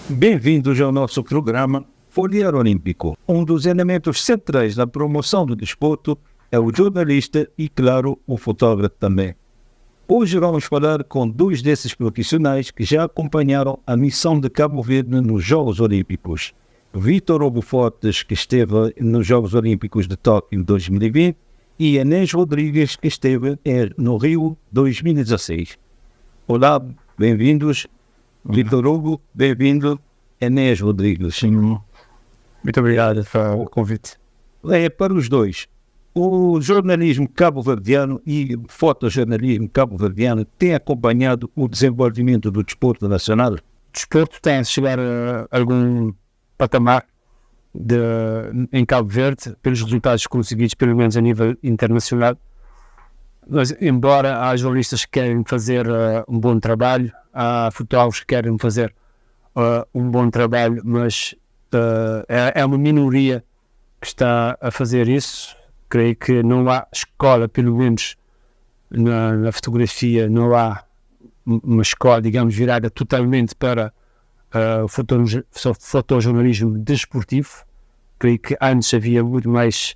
Bem-vindos ao nosso programa Folhear Olímpico. Um dos elementos centrais da promoção do desporto é o jornalista e, claro, o fotógrafo também. Hoje vamos falar com dois desses profissionais que já acompanharam a missão de Cabo Verde nos Jogos Olímpicos. Vítor Hugo Fortes, que esteve nos Jogos Olímpicos de Tóquio em 2020, e Enes Rodrigues, que esteve no Rio 2016. Olá, bem-vindos. Vítor Hugo, bem-vindo. Enes Rodrigues. Sim. Muito obrigado pelo convite. Para os dois, o jornalismo cabo-verdiano e o fotojornalismo cabo-verdiano têm acompanhado o desenvolvimento do desporto nacional? O desporto tem a chegar a algum patamar em Cabo Verde, pelos resultados conseguidos, pelo menos a nível internacional. Mas, embora há jornalistas que querem fazer um bom trabalho, há fotógrafos que querem fazer um bom trabalho, mas é uma minoria que está a fazer isso. Creio que não há escola, pelo menos na fotografia, não há uma escola, digamos, virada totalmente para o fotojornalismo desportivo. Creio que antes havia muito mais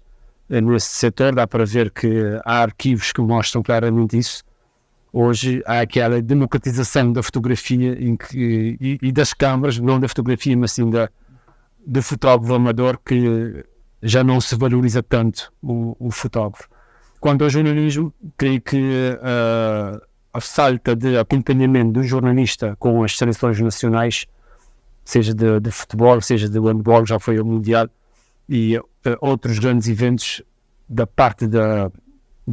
nesse setor, dá para ver que há arquivos que mostram claramente isso. Hoje há aquela democratização da fotografia e das câmaras, não da fotografia, mas sim do fotógrafo amador, que já não se valoriza tanto o fotógrafo. Quanto ao jornalismo, creio que a falta de acompanhamento do jornalista com as seleções nacionais, seja de futebol, seja de handball, já foi ao Mundial, e outros grandes eventos da parte da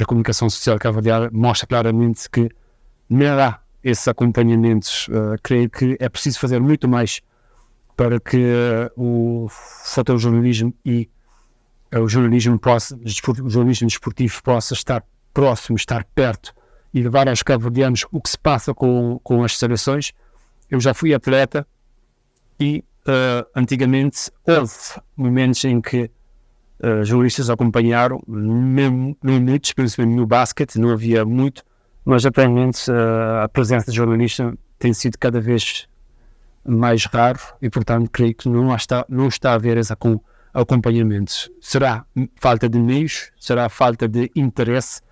comunicação social cabo-verdiana, mostra claramente que não há esses acompanhamentos. Creio que é preciso fazer muito mais para que o fotojornalismo e o jornalismo desportivo possa estar próximo, estar perto e levar aos cabo-verdianos o que se passa com as seleções. Eu já fui atleta e antigamente houve momentos em que jornalistas acompanharam, mesmo muitos, principalmente no basquete, não havia muito, mas atualmente a presença de jornalista tem sido cada vez mais raro e, portanto, creio que não está a haver esse acompanhamento. Será falta de meios, será falta de interesse,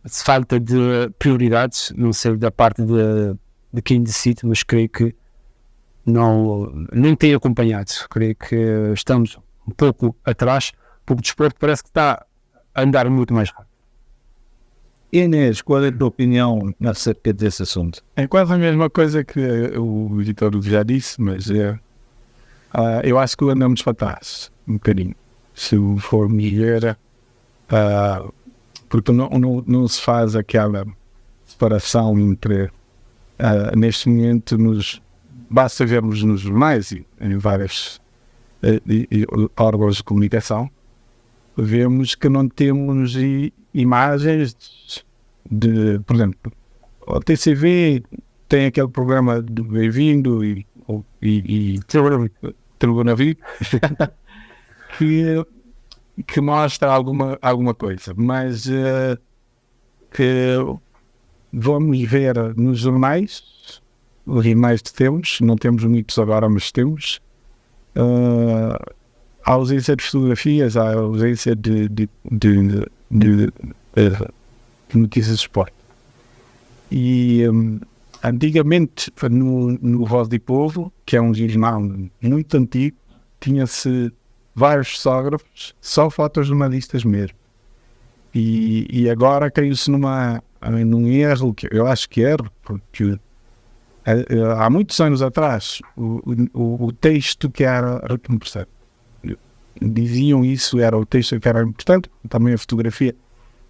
falta de prioridades, não sei da parte de quem decide, mas creio que não tem acompanhado. Creio que estamos um pouco atrás, porque o desporto parece que está a andar muito mais rápido. Inês, qual é a tua opinião acerca desse assunto? É quase a mesma coisa que o Vítor já disse, mas eu acho que andamos para trás, um bocadinho. Se for ver, porque não se faz aquela separação entre, neste momento, basta vermos nos jornais e em vários órgãos de comunicação, vemos que não temos imagens por exemplo, o TCV tem aquele programa do Bem-vindo e Tribunavio que mostra alguma coisa, mas que vamos ver nos jornais, os jornais que temos, não temos muitos agora, mas temos a ausência de fotografias, a ausência de notícias de esporte. E antigamente no Voz do Povo, que é um jornal muito antigo, tinha-se vários fotógrafos, só fotojornalistas mesmo. E agora caiu-se num erro, que eu acho que erro, porque há muitos anos atrás o texto que era importante, diziam isso, era o texto que era importante, também a fotografia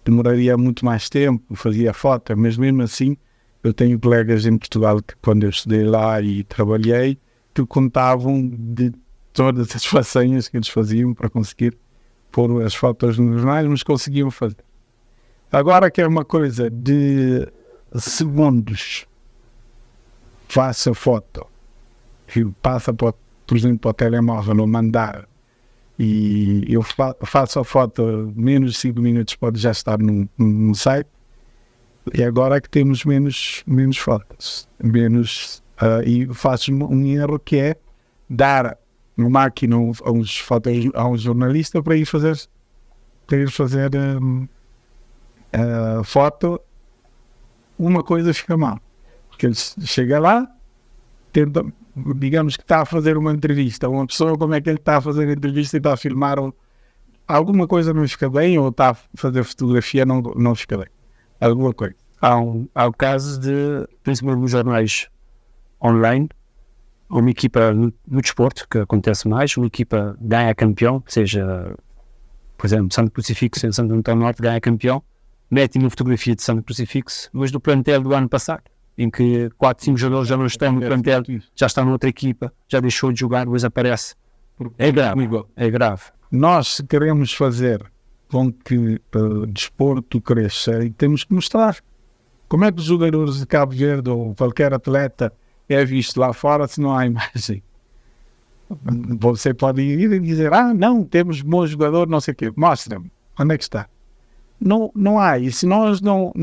demoraria muito mais tempo, fazia foto, mas mesmo assim eu tenho colegas em Portugal que, quando eu estudei lá e trabalhei, que contavam de todas as façanhas que eles faziam para conseguir pôr as fotos nos jornais, mas conseguiam fazer. Agora que é uma coisa de segundos, faça foto, que passa, por exemplo, para o telemóvel ou mandar, e eu faço a foto, menos de 5 minutos pode já estar no site, e agora é que temos menos fotos, e faço um erro que é dar uma máquina a um jornalista para ir fazer foto, uma coisa fica mal. Porque ele chega lá, tenta, digamos que está a fazer uma entrevista, uma pessoa, como é que ele está a fazer a entrevista e está a filmar alguma coisa não fica bem, ou está a fazer fotografia não fica bem. Alguma coisa. Há o caso de, principalmente nos jornais online, uma equipa no desporto, que acontece mais, uma equipa ganha campeão, seja, por exemplo, Santo Crucifixo em Santo Antão Norte ganha campeão, metem uma fotografia de Santo Crucifixo, mas do plantel do ano passado, em que 4, 5 jogadores já não estão no plantel, já está noutra equipa, já deixou de jogar, depois aparece. É grave, é grave. Nós, se queremos fazer com que o desporto cresça, e temos que mostrar como é que os jogadores de Cabo Verde ou qualquer atleta é visto lá fora se não há imagem. Você pode ir e dizer, não, temos bom jogador, não sei o quê. Mostra-me, onde é que está? Não há. E se nós não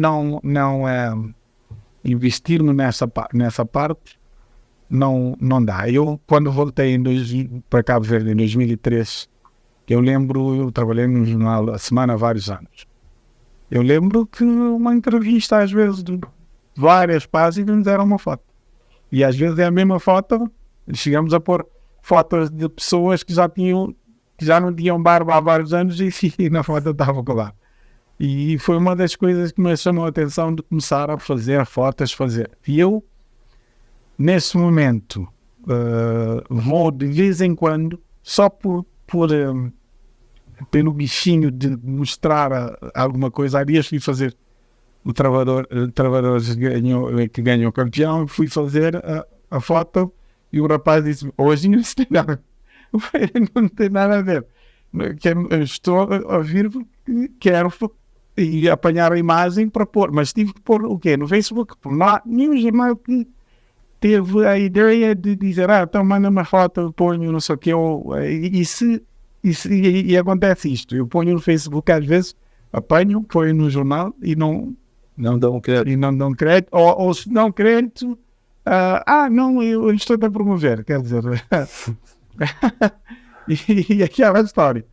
investirmos nessa parte, não dá. Eu, quando voltei para Cabo Verde em 2003, eu trabalhei no jornal A Semana há vários anos. Eu lembro que uma entrevista, às vezes, de várias páginas, era uma foto. E às vezes é a mesma foto, chegamos a pôr fotos de pessoas que já não tinham barba há vários anos e na foto estava com lá. E foi uma das coisas que me chamou a atenção de começar a fazer fotos, E eu, nesse momento, vou de vez em quando, só pelo bichinho de mostrar alguma coisa. Há dias fui fazer o Travadores que ganhou o campeão, fui fazer a foto e o rapaz disse, hoje não tem nada, não tem nada a ver. Estou a vir porque quero e apanhar a imagem para pôr, mas tive que pôr o quê? No Facebook, porque não há nenhum jornal que teve a ideia de dizer, então manda uma foto, ponho não sei o quê, e acontece isto, eu ponho no Facebook às vezes, apanho, ponho no jornal e não dão crédito, ou se dão crédito, não, eu estou a promover, quer dizer, e aquela história.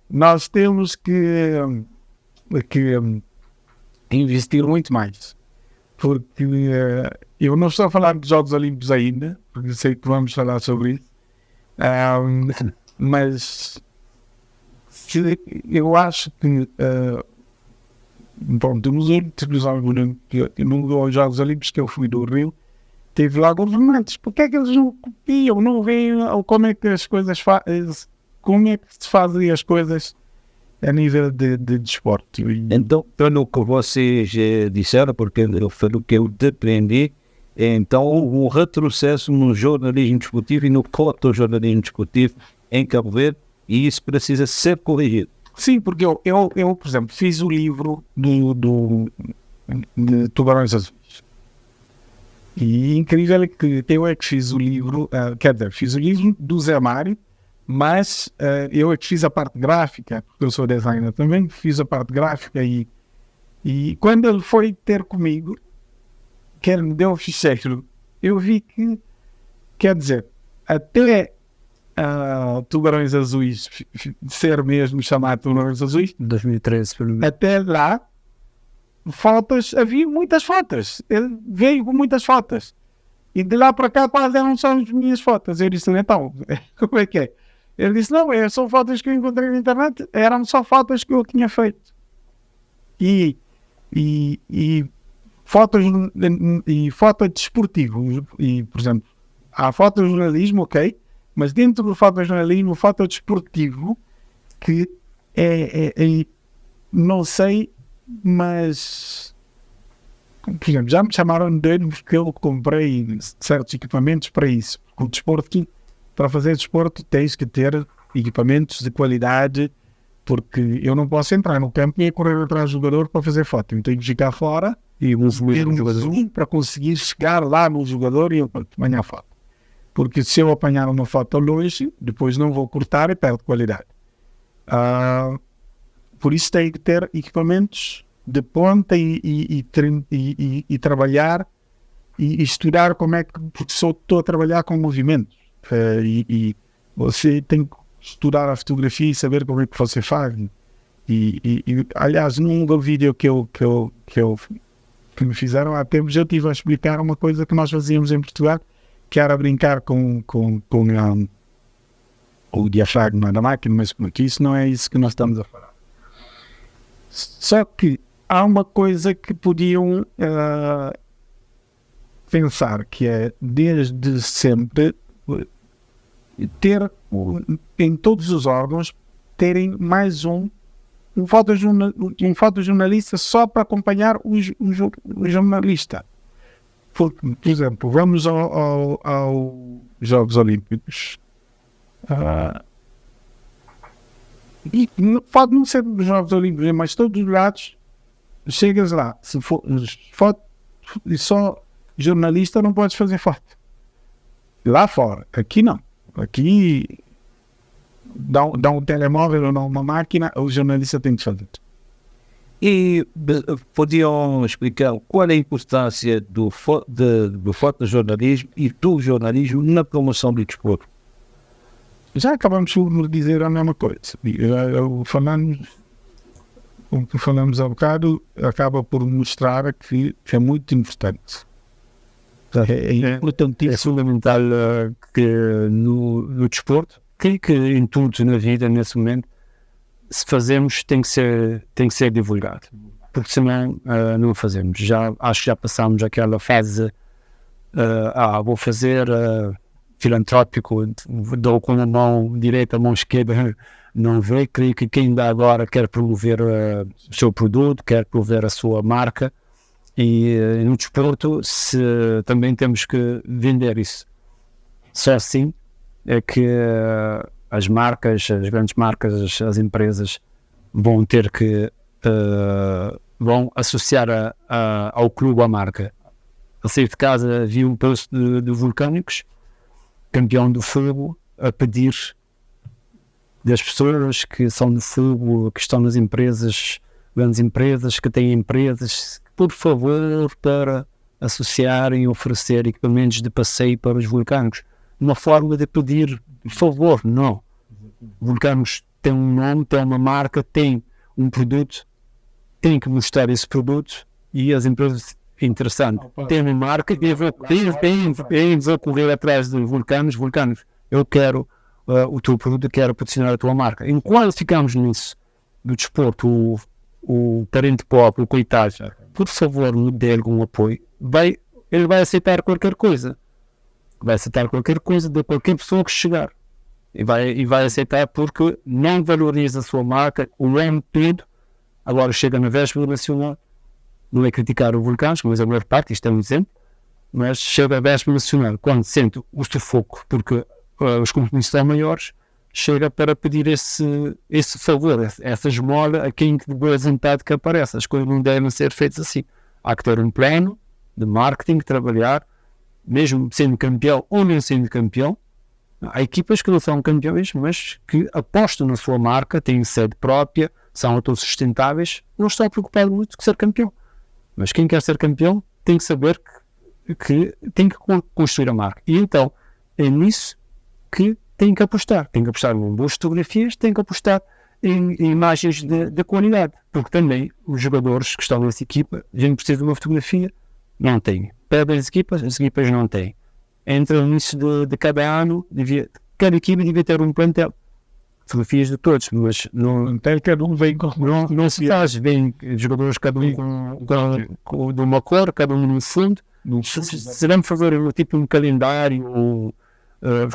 Nós temos que investir muito mais, porque eu não estou a falar dos Jogos Olímpicos ainda, porque sei que vamos falar sobre isso, mas eu acho que nos Jogos Olímpicos que eu fui do Rio, teve lá governantes. Porque é que eles não copiam, não veem como é que as coisas como é que se fazem as coisas a nível de desporto? Então, pelo que vocês disseram, porque pelo que eu depreendi, então houve um retrocesso no jornalismo desportivo e no fotojornalismo desportivo em Cabo Verde, e isso precisa ser corrigido. Sim, porque eu por exemplo, fiz o livro de Tubarões Azuis. E incrível é que eu é que fiz o livro, fiz o livro do Zé Mário, mas eu é que fiz a parte gráfica, porque eu sou designer também, fiz a parte gráfica e quando ele foi ter comigo, que ele me deu o ficheiro, eu vi que, quer dizer, até Tubarões Azuis ser mesmo chamado Tubarões Azuis, 2013, pelo menos. Até lá, havia muitas fotos. Ele veio com muitas fotos. E de lá para cá quase eram só as minhas fotos. Eu disse, então, como é que é? Ele disse, não, são fotos que eu encontrei na internet, eram só fotos que eu tinha feito. E fotos desportivo. E, por exemplo, há fotojornalismo, ok, mas dentro do fotojornalismo, o fotodesportivo, que não sei, mas por exemplo, já me chamaram de doido porque eu comprei certos equipamentos para isso. Porque o desporto, para fazer desporto, tens que ter equipamentos de qualidade, porque eu não posso entrar no campo e correr atrás do jogador para fazer foto. Eu tenho que ficar fora e ter um zoom para conseguir chegar lá no jogador e apanhar foto. Porque se eu apanhar uma foto longe, depois não vou cortar e perdo qualidade. Por isso tenho que ter equipamentos de ponta e trabalhar e estudar como é que, porque estou a trabalhar com movimentos. e você tem que estudar a fotografia e saber como é que você faz. Aliás, num vídeo que me fizeram há tempos, eu estive a explicar uma coisa que nós fazíamos em Portugal, que era brincar com o diafragma da máquina, mas que isso não é isso que nós estamos a falar. Só que há uma coisa que podiam pensar, que é, desde sempre, ter em todos os órgãos, terem mais um fotojornalista só para acompanhar o jornalista. Por exemplo, vamos aos Jogos Olímpicos. E pode não ser dos Jogos Olímpicos, mas todos os lados, chegas lá, se for foto, e só jornalista não podes fazer foto. Lá fora, aqui não. Aqui dá um telemóvel ou uma máquina, o jornalista tem que fazer. E podiam explicar qual é a importância do fotojornalismo e do jornalismo na promoção do desporto? Já acabamos por dizer a mesma coisa. O que falamos há bocado acaba por mostrar que é muito importante. É importantíssimo. É fundamental que no desporto, que em tudo na vida, nesse momento, se fazemos, tem que ser divulgado. Porque senão não fazemos. Acho que já passámos aquela fase, vou fazer filantrópico, dou com a mão direita, a mão esquerda não vê. Creio que quem ainda agora quer promover o seu produto, quer promover a sua marca, e no desporto também temos que vender isso. Só assim é que as marcas, as grandes marcas, as empresas vão ter que vão associar ao clube a marca. A sair de casa vi um post de Vulcânicos, campeão do fogo, a pedir das pessoas que são do fogo, que estão nas empresas, grandes empresas, que têm empresas, por favor, para associarem e oferecer equipamentos de passeio para os vulcânicos. Uma forma de pedir, por favor, não. Vulcânicos tem um nome, tem uma marca, tem um produto, tem que mostrar esse produto, e as empresas, interessante, têm uma marca e vão correr atrás de vulcanos, eu quero o teu produto, eu quero patrocinar a tua marca. Enquanto ficamos nisso, do desporto, o parente pobre, o coitado, por favor, me dê algum apoio, ele vai aceitar qualquer coisa. Vai aceitar qualquer coisa de qualquer pessoa que chegar. E vai aceitar porque não valoriza a sua marca, o ano todo. Agora chega na véspera nacional, não é criticar o Vulcãos, mas a maior parte, isto é um exemplo, mas chega a véspera nacional, quando sente o sufoco, porque os compromissos são maiores, chega para pedir esse favor, essa esmola a quem de boa vontade que aparece. As coisas não devem ser feitas assim. Há que ter um plano de marketing, trabalhar, mesmo sendo campeão ou não sendo campeão. Há equipas que não são campeões, mas que apostam na sua marca, têm sede própria, são autossustentáveis, não estão preocupados muito com ser campeão. Mas quem quer ser campeão tem que saber que tem que construir a marca. E então é nisso que tem que apostar. Tem que apostar em boas fotografias, tem que apostar em imagens de qualidade. Porque também os jogadores que estão nessa equipa, a gente precisa de uma fotografia, não tem. Pedem as equipas não têm. Entra no início de cada ano, cada equipa devia ter um plantel. Fotografias de todos, mas não tem, cada um vem com. Não se faz, vem jogadores cada um com de uma cor, cada um no fundo. Se vamos fazer um calendário,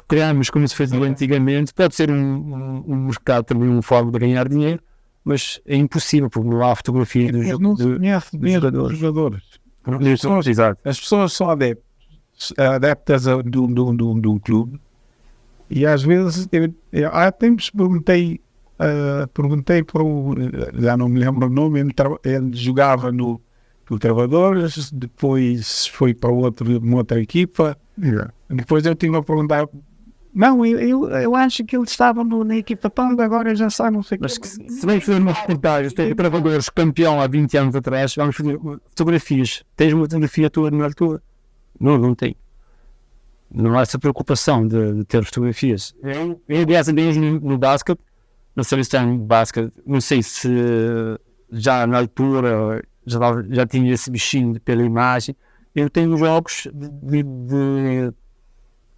criamos como se fazia antigamente, pode ser um mercado também, uma forma de ganhar dinheiro, mas é impossível, porque não há fotografia dos jogadores. Exato. As pessoas são adeptas do clube, e às vezes há tempos perguntei para já não me lembro o nome, ele jogava no Travadores, depois foi para uma outra equipa, depois eu tinha a perguntar, não, eu acho que ele estava na equipa Panda, agora já sabe, não sei o que. Mas se bem fazer uma reportagem, tem Travadores campeão há 20 anos atrás, vamos fazer fotografias. Tens uma fotografia tua na altura? Não tem. não há essa preocupação de ter fotografias. Aliás, mesmo no basquete, na seleção de basquete, não sei se já na altura já tinha esse bichinho pela imagem. Eu tenho jogos de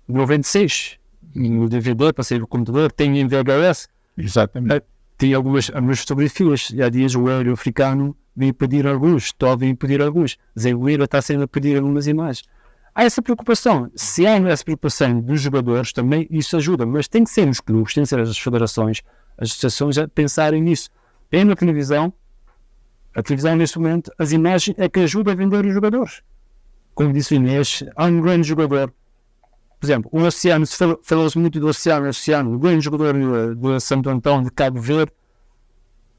96 no DVD, passei no computador, tenho em VHS. Exatamente. Tem algumas fotografias. E há dias o Hélio Africano veio pedir alguns, Tó veio pedir alguns, Zé Gueira está sendo a pedir algumas imagens. Há essa preocupação. Se há essa preocupação dos jogadores também, isso ajuda, mas tem que ser nos clubes, tem que ser as federações, as associações a pensarem nisso. Tem na televisão, a televisão neste momento, as imagens é que ajuda a vender os jogadores. Como disse o Inês, há um grande jogador. Por exemplo, o Oceano, falou-se muito do Oceano, um grande jogador do Santo Antão de Cabo Verde,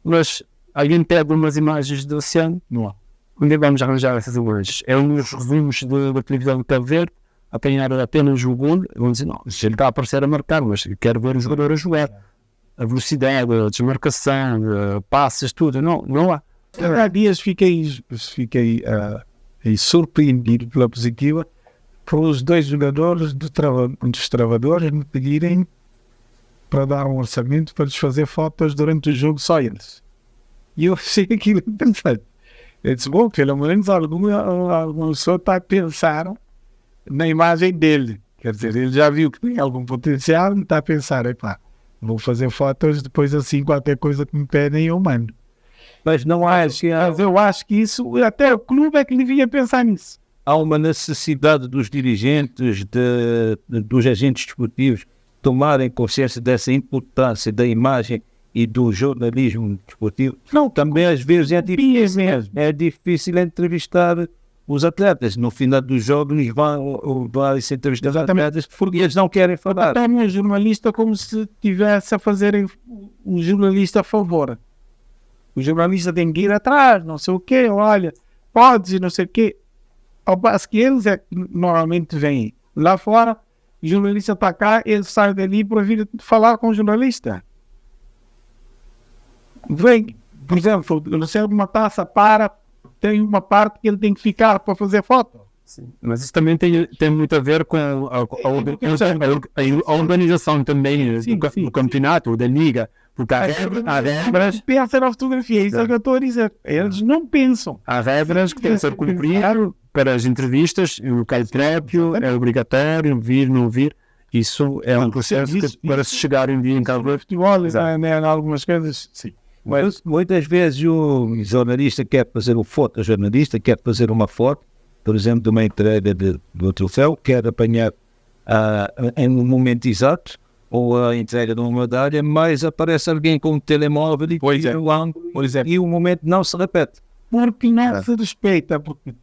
mas alguém pega umas imagens do Oceano? Não há. Onde vamos arranjar essas imagens? É um dos resumos da televisão de Cabo Verde, apanhar apenas o gol, vão dizer, não, se ele está a aparecer a marcar, mas quero ver o jogador a jogar. A velocidade, a desmarcação, passes, tudo, não há. Há dias fiquei surpreendido pela positiva por os 2 jogadores dos travadores me pedirem para dar um orçamento para lhes fazer fotos durante o jogo só eles. E eu achei aquilo interessante. Eu disse, bom, pelo menos alguma pessoa está a pensar na imagem dele. Quer dizer, ele já viu que tem algum potencial e está a pensar, epá, vou fazer fotos, depois assim qualquer coisa que me pedem eu mando. Mas não há, Mas eu acho que isso, até o clube é que devia pensar nisso. há uma necessidade dos dirigentes, dos agentes desportivos, tomarem consciência dessa importância da imagem e do jornalismo desportivo. Não, também às vezes é difícil entrevistar os atletas. No final dos jogos vão se entrevistar os atletas porque eles não querem falar. Tratam o jornalista como se estivesse a fazer um jornalista a favor. O jornalista tem que ir atrás, não sei o quê, olha, podes e não sei o quê. Ao passo que eles normalmente vêm lá fora, o jornalista está cá, ele sai dali para vir falar com o jornalista. Vem, por exemplo, recebe uma taça, tem uma parte que ele tem que ficar para fazer foto. Sim. Mas isso também tem muito a ver com a organização também do campeonato, ou da liga, porque há regras. Pensa na fotografia, isso é o que eu estou a dizer. Eles não pensam. Há regras que têm que ser cumpridas para as entrevistas, o local próprio, é obrigatório, vir, não vir. Isso é um processo para se chegar um dia em Cabo Verde. Futebol, em algumas coisas, sim. Mas muitas vezes o jornalista quer fazer, o fotojornalista quer fazer uma foto, por exemplo, de uma entrega do troféu, quer apanhar em um momento exato, ou a entrega de uma medalha, mas aparece alguém com um telemóvel e tira o ângulo, e o momento não se repete. Porque não se respeita, porque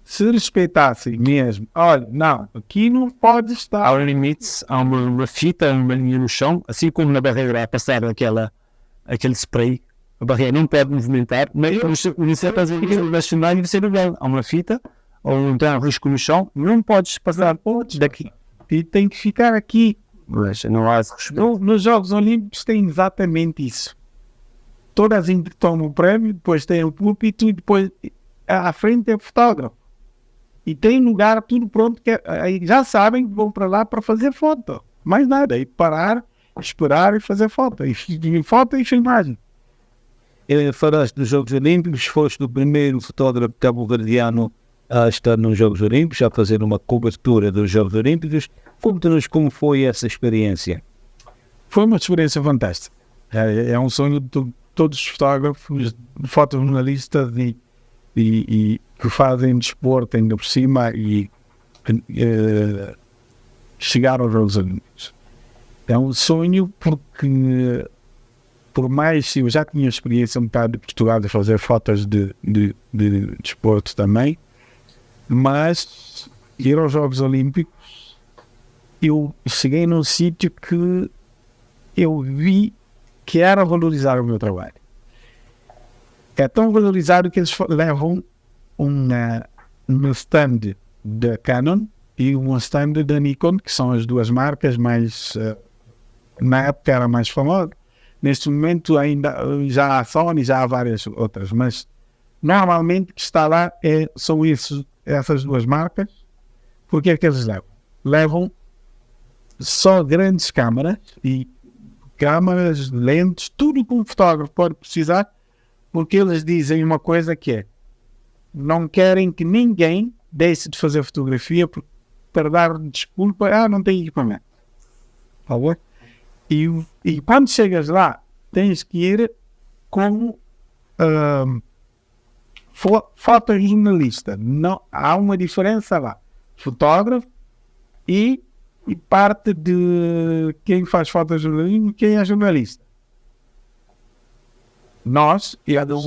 se respeitassem mesmo, olha, não, aqui não pode estar. Há limites, há uma fita, uma linha no chão, assim como na barreira a passar aquele spray, a barreira não pode movimentar, mas o Ministério Nacional deve ser bem. Há uma fita, ou um risco no chão, não podes passar daqui. E tem que ficar aqui. Mas não há esse respeito. Nos Jogos Olímpicos tem exatamente isso. Toda a gente toma o prémio, depois tem o púlpito e depois à frente é o fotógrafo. E tem lugar tudo pronto, aí já sabem que vão para lá para fazer foto. Mais nada, aí parar, esperar e fazer foto. E foto e filmagem. Falaste dos Jogos Olímpicos, foste o primeiro fotógrafo cabo-verdiano a estar nos Jogos Olímpicos, a fazer uma cobertura dos Jogos Olímpicos. Conta-nos como foi essa experiência. Foi uma experiência fantástica. É um sonho de todos os fotógrafos, fotojornalistas e que fazem desporto ainda por cima e chegar aos Jogos Olímpicos. É um sonho porque, por mais que eu já tinha experiência um bocado de Portugal de fazer fotos de desporto também, mas ir aos Jogos Olímpicos, eu cheguei num sítio que eu vi que era valorizar o meu trabalho. É tão valorizado que eles levam um stand da Canon e um stand da Nikon, que são as duas marcas mais, na época era mais famosa. Neste momento ainda já há Sony, já há várias outras, mas normalmente o que está lá são essas duas marcas. Porque é que eles levam? levam só grandes câmaras e câmaras, lentes, tudo que um fotógrafo pode precisar, porque eles dizem uma coisa que é: não querem que ninguém deixe de fazer fotografia para dar desculpa, não tem equipamento. Por favor? E quando chegas lá, tens que ir como fotojornalista. Não, há uma diferença lá. Fotógrafo e parte de quem faz fotojornalismo e quem é jornalista.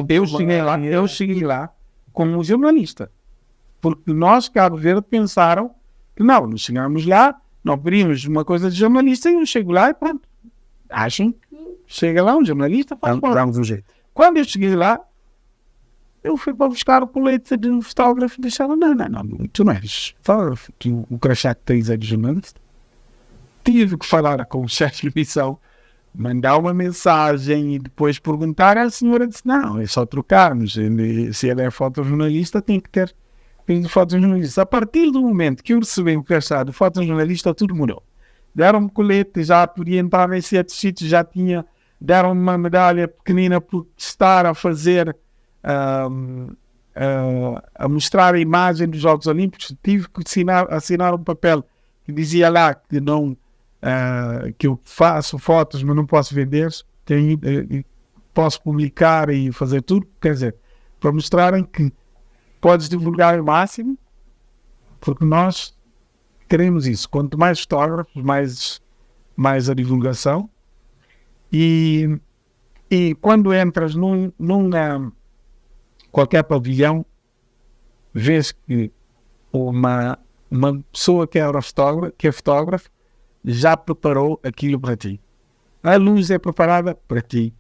Eu cheguei lá como jornalista. Porque nós, Cabo Verde, pensaram que nós chegamos lá, não pedimos uma coisa de jornalista e eu chego lá e pronto. Acham que chega lá um jornalista, Damos um jeito. Quando eu cheguei lá, eu fui para buscar o colete de um fotógrafo e disseram: não, tu não és fotógrafo, o crachá que tens é de jornalista. Tive que falar com o chefe de missão, mandar uma mensagem e depois perguntar. A senhora disse: não, é só trocarmos. Se ele é fotojornalista, tem que ter fotojornalista. A partir do momento que eu recebi o crachá de fotojornalista, tudo mudou. Deram-me colete, já podia entrar em certos sítios, deram-me uma medalha pequenina por estar a fazer, a mostrar a imagem dos Jogos Olímpicos. Tive que assinar um papel que dizia lá que não, que eu faço fotos, mas não posso vender, posso publicar e fazer tudo, quer dizer, para mostrarem que podes divulgar o máximo, porque nós queremos isso. Quanto mais fotógrafos, mais a divulgação. E quando entras num qualquer pavilhão, vês que uma pessoa que é fotógrafo já preparou aquilo para ti. A luz é preparada para ti.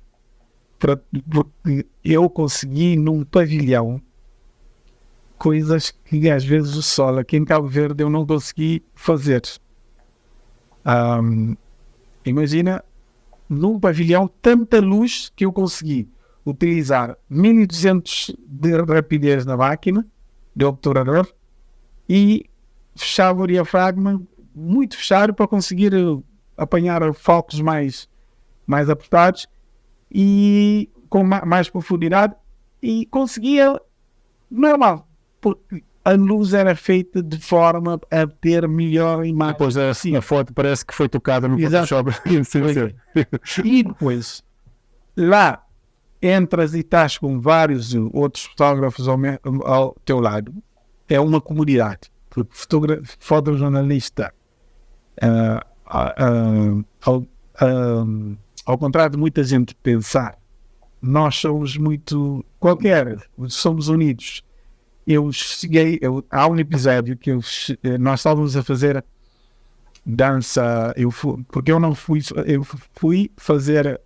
Porque eu consegui num pavilhão coisas que às vezes o sol aqui em Cabo Verde eu não consegui fazer. Imagina num pavilhão tanta luz que eu consegui utilizar 1200 de rapidez na máquina de obturador e fechava o diafragma muito fechado para conseguir apanhar focos mais apertados e com mais profundidade, e conseguia normal, porque a luz era feita de forma a ter melhor imagem. Depois a foto parece que foi tocada no Photoshop. E depois lá entras e estás com vários outros fotógrafos ao teu lado. É uma comunidade, porque fotojornalista, ao contrário de muita gente pensar, nós somos somos unidos. Há um episódio que nós estávamos a fazer dança, porque eu não fui, eu fui fazer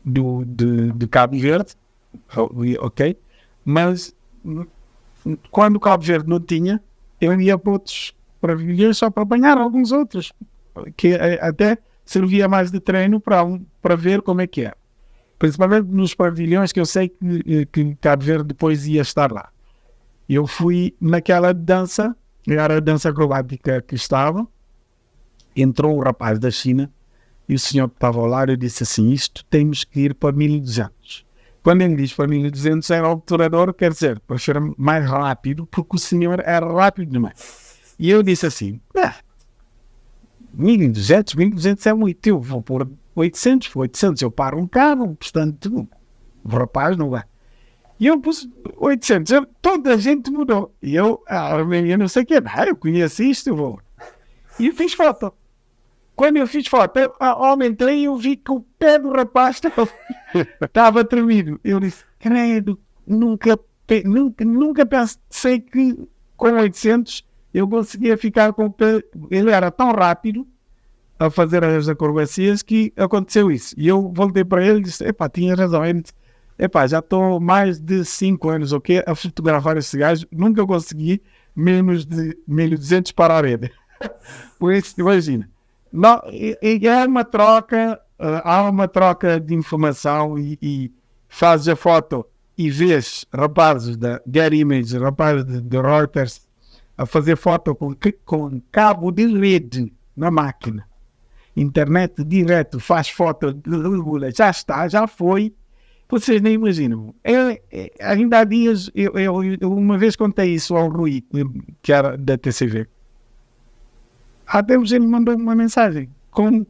de Cabo Verde, ok? Mas quando Cabo Verde não tinha, eu ia para outros pavilhões só para apanhar alguns outros, que até servia mais de treino para ver como é que é. Principalmente nos pavilhões que eu sei que Cabo Verde depois ia estar lá. Eu fui naquela dança, era a dança acrobática que estava, entrou um rapaz da China e o senhor que estava ao lado disse assim: isto temos que ir para 1200. Quando ele diz para 1200 era o obturador, quer dizer, para ser mais rápido, porque o senhor era rápido demais. E eu disse assim: 1200 é muito, eu vou pôr 800 eu paro um carro, portanto o rapaz não vai. E eu pus 800, toda a gente mudou. E eu não sei o que, eu conheço isto, eu vou. E fiz foto. Quando eu fiz foto, aumentei e eu vi que o pé do rapaz estava tremido. Eu disse: credo, nunca pensei que com 800 eu conseguia ficar com o pé. Ele era tão rápido a fazer as acrobacias que aconteceu isso. E eu voltei para ele e disse: tinha razão. Ele disse: já estou mais de 5 anos a fotografar esse gajo, nunca consegui menos de 1200 para a rede. Por isso, imagina. Não, é uma troca, há uma troca de informação e fazes a foto e vês rapazes da Getty Images, rapazes de Reuters a fazer foto com cabo de rede na máquina. Internet direto, faz foto, regula, já está, já foi. Vocês nem imaginam. Ainda há dias, eu uma vez contei isso ao Rui, que era da TCV. Há tempos ele mandou uma mensagem com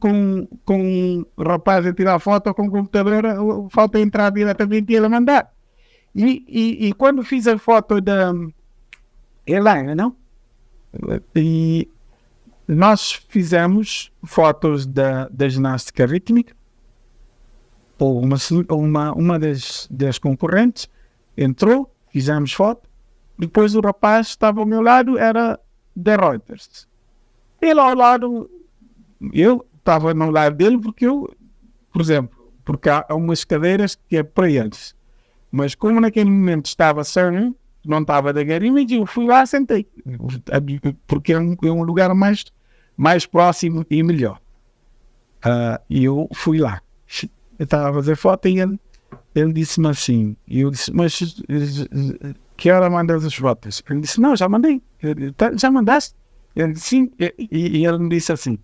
um rapaz a tirar foto com o computador, falta entrar diretamente e ele a mandar. E quando fiz a foto da Helena, não? E nós fizemos fotos da ginástica rítmica, ou uma das concorrentes entrou, fizemos foto, depois o rapaz estava ao meu lado, era da Reuters. Ele ao lado, eu estava no lado dele porque por exemplo, porque há umas cadeiras que é para eles. Mas como naquele momento estava sem, não estava da garima, eu fui lá e sentei. Porque é um lugar mais próximo e melhor. E eu fui lá. Eu estava a fazer foto e ele disse-me assim. E eu disse, mas que hora mandas as fotos? Ele disse, não, já mandei. Já mandaste? Ele disse, sim. E ele me disse assim,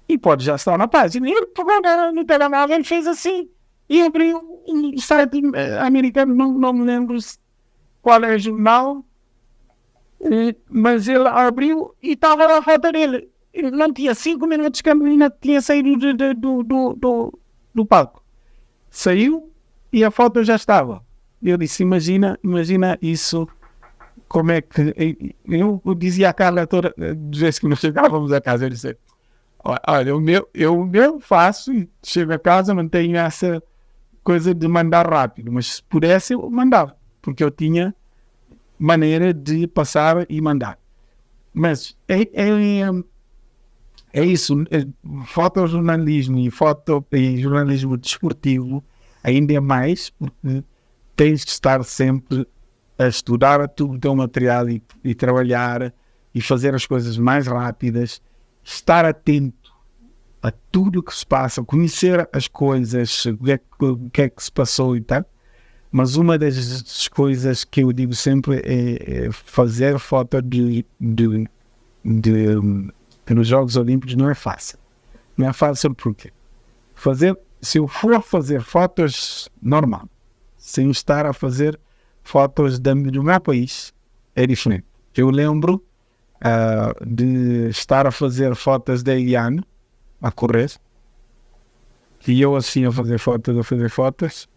e pode já estar na página. E ele pegou no telemóvel, ele fez assim. E abriu um site americano, não me lembro qual é o jornal, mas ele abriu e estava na foto dele. Ele não tinha 5 minutos que a menina tinha saído do palco. Saiu e a foto já estava. Eu disse, imagina isso, como é que... Eu dizia à Carla toda, de vez que nós chegávamos a casa, eu disse, olha, eu faço e chego a casa, não tenho essa coisa de mandar rápido, mas se pudesse eu mandava, porque eu tinha maneira de passar e mandar. Mas é isso, fotojornalismo e jornalismo desportivo ainda é mais, porque tens de estar sempre a estudar tudo o teu material e trabalhar e fazer as coisas mais rápidas, estar atento a tudo o que se passa, conhecer as coisas, o que é que se passou e tal. Mas uma das coisas que eu digo sempre é fazer foto nos Jogos Olímpicos não é fácil. Não é fácil porque se eu for fazer fotos normal, sem estar a fazer fotos do meu país, é diferente. Eu lembro de estar a fazer fotos da Ian a correr, e eu assim a fazer fotos,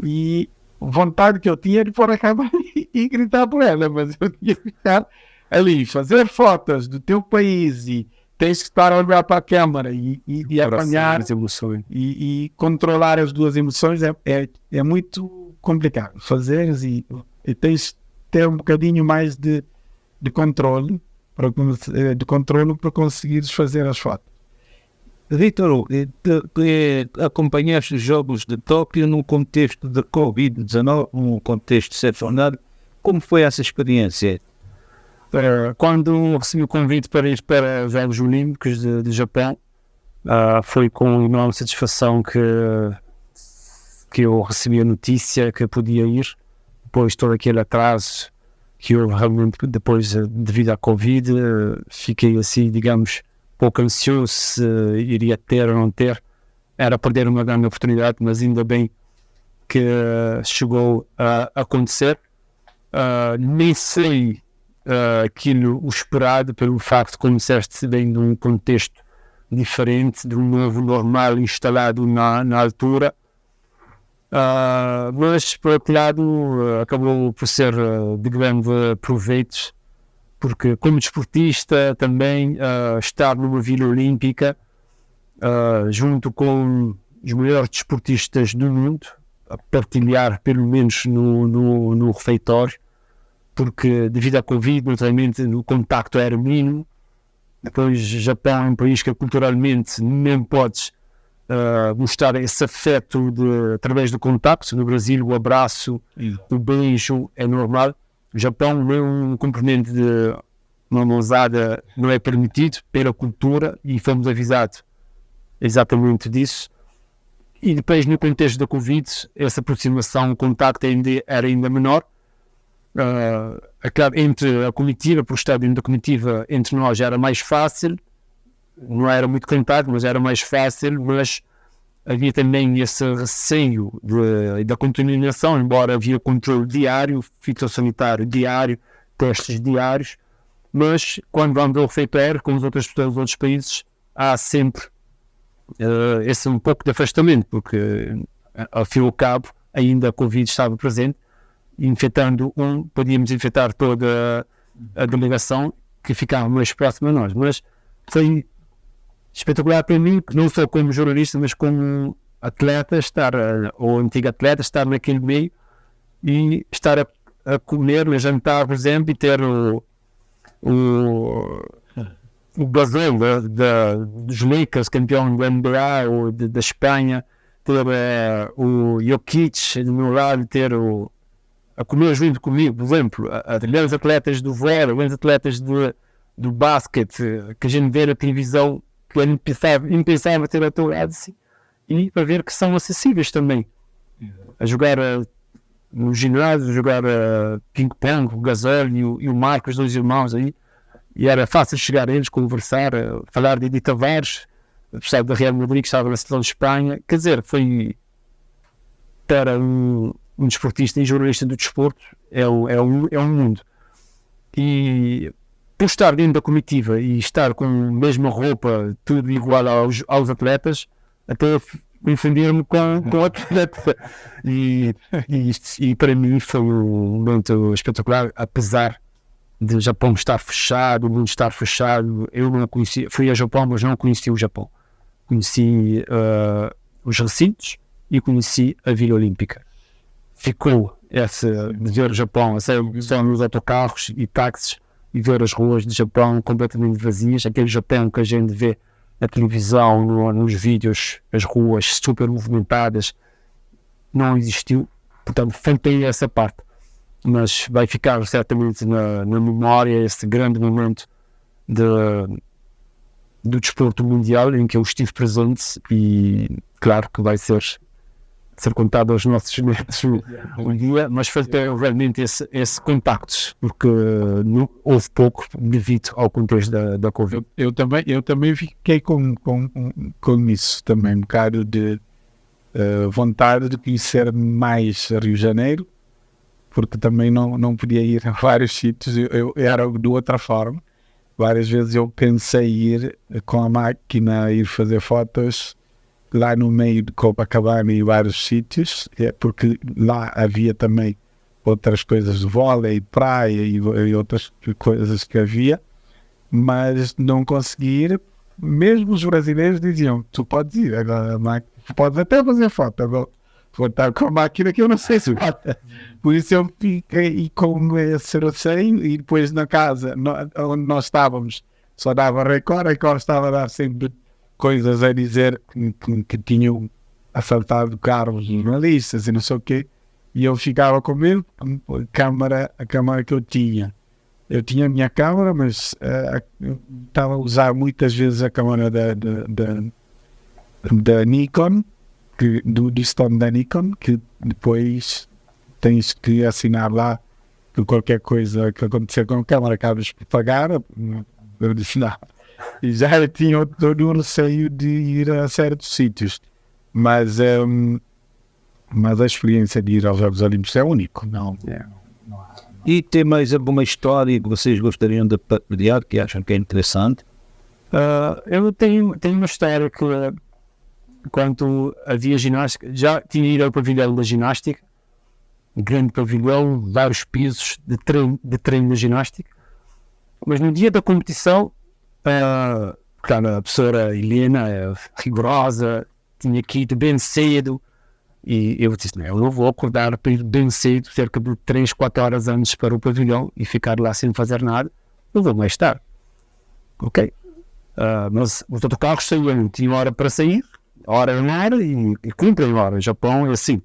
e vontade que eu tinha de pôr a câmera e gritar por ela, mas eu tinha que ficar ali, fazer fotos do teu país e tens que estar a olhar para a câmera e apanhar as emoções. E controlar as duas emoções é muito complicado. Fazeres e tens de ter um bocadinho mais de controle para conseguires fazer as fotos. Vítor, acompanhaste os Jogos de Tóquio num contexto de Covid-19, num contexto excepcional. Como foi essa experiência? Quando recebi o convite para ir para os Jogos Olímpicos de Japão, foi com enorme satisfação que eu recebi a notícia que podia ir, depois de todo aquele atraso que houve realmente depois devido à Covid. Fiquei assim, digamos, pouco ansioso se iria ter ou não ter. Era perder uma grande oportunidade, mas ainda bem que chegou a acontecer. Nem sei aquilo o esperado, pelo facto de, como disseste bem, de um contexto diferente, de um novo normal instalado na altura, mas por outro lado acabou por ser de grande proveito, porque como desportista também estar numa Vila Olímpica junto com os melhores desportistas do mundo, a partilhar pelo menos no refeitório, porque devido à Covid, naturalmente, o contacto era mínimo. Depois, o Japão é um país que culturalmente nem podes mostrar esse afeto através do contacto. No Brasil, o abraço, o beijo é normal. O Japão não é um componente de uma mãozada, não é permitido pela cultura, e fomos avisados exatamente disso. E depois, no contexto da Covid, essa aproximação, o contacto era ainda menor. Claro, entre a comitiva, por estar dentro da comitiva, entre nós era mais fácil, não era muito contato, mas era mais fácil, mas havia também esse receio da contaminação, embora havia controle diário, fitossanitário diário, testes diários, mas quando vamos ao efeito aéreo, com as outras pessoas dos outros países, há sempre esse um pouco de afastamento, porque ao fim e ao cabo ainda a Covid estava presente, infectando podíamos infectar toda a delegação que ficava mais próxima a nós, mas foi espetacular para mim, não só como jornalista, mas como atleta, ou antigo atleta, estar naquele meio e estar a comer, a jantar, por exemplo, e ter o Brasil dos Lakers, campeão do NBA ou da Espanha, ter o Jokic do meu lado, ter a comer junto comigo, por exemplo, os atletas do vôlei, os atletas do basquete, que a gente vê na televisão, que eu impensável ter atuado assim, e para ver que são acessíveis também. A jogar no ginásio, a jogar ping-pong, o Gasol e o Marco, os dois irmãos aí, e era fácil chegar a eles, conversar, falar de Edi Tavares, apesar da Real Madrid, que estava na seleção de Espanha. Quer dizer, foi para um desportista e jornalista do desporto, é um mundo. E por estar dentro da comitiva e estar com a mesma roupa, tudo igual aos atletas, até confundir-me com outro atleta. E para mim foi um momento espetacular, apesar de o Japão estar fechado, o mundo estar fechado. Eu não conhecia, fui ao Japão, mas não conheci o Japão. Conheci os recintos e conheci a Vila Olímpica. Ficou de ver o Japão, só nos autocarros e táxis, e ver as ruas do Japão completamente vazias, aquele Japão que a gente vê na televisão, nos vídeos, as ruas super movimentadas, não existiu. Portanto, faltei essa parte, mas vai ficar certamente na memória esse grande momento do desporto mundial em que eu estive presente, e claro que vai ser contado aos nossos netos um dia, mas faltou realmente esse contacto, porque houve pouco devido ao contexto da Covid. Eu também fiquei com isso também, um bocado de vontade de conhecer mais Rio de Janeiro, porque também não podia ir a vários sítios. Eu era de outra forma. Várias vezes eu pensei ir com a máquina, ir fazer fotos lá no meio de Copacabana e vários sítios, porque lá havia também outras coisas de vôlei, praia e outras coisas que havia, mas não consegui ir. Mesmo os brasileiros diziam: tu podes ir, agora podes até fazer foto, agora vou estar com a máquina que eu não sei se pode. Por isso eu fiquei com esse receio, e depois na casa onde nós estávamos só dava Record estava a dar sempre coisas a dizer que tinham assaltado carros jornalistas e não sei o quê, e eu ficava com medo. A câmara que eu tinha a minha câmara, mas estava a usar muitas vezes a câmara da Nikon, do stand da Nikon, que depois tens que assinar lá que qualquer coisa que acontecer com a câmara acabas por pagar. Eu disse não. E já tinha todo o receio de ir a certos sítios, mas a experiência de ir aos Jogos Olímpicos é único. Não há. E tem mais alguma história que vocês gostariam de partilhar, que acham que é interessante? Eu tenho uma história que, quando havia ginástica, já tinha ido ao pavilhão da ginástica, grande pavilhão, vários pisos de treino de ginástica, mas no dia da competição, claro, a professora Helena é rigorosa, tinha que ir bem cedo, e eu disse: não, eu não vou acordar para ir bem cedo, cerca de 3, 4 horas antes para o pavilhão e ficar lá sem fazer nada, eu vou mais tarde. Ok? Mas os autocarros saíam, tinha hora para sair, hora e cumprem hora. O Japão é assim,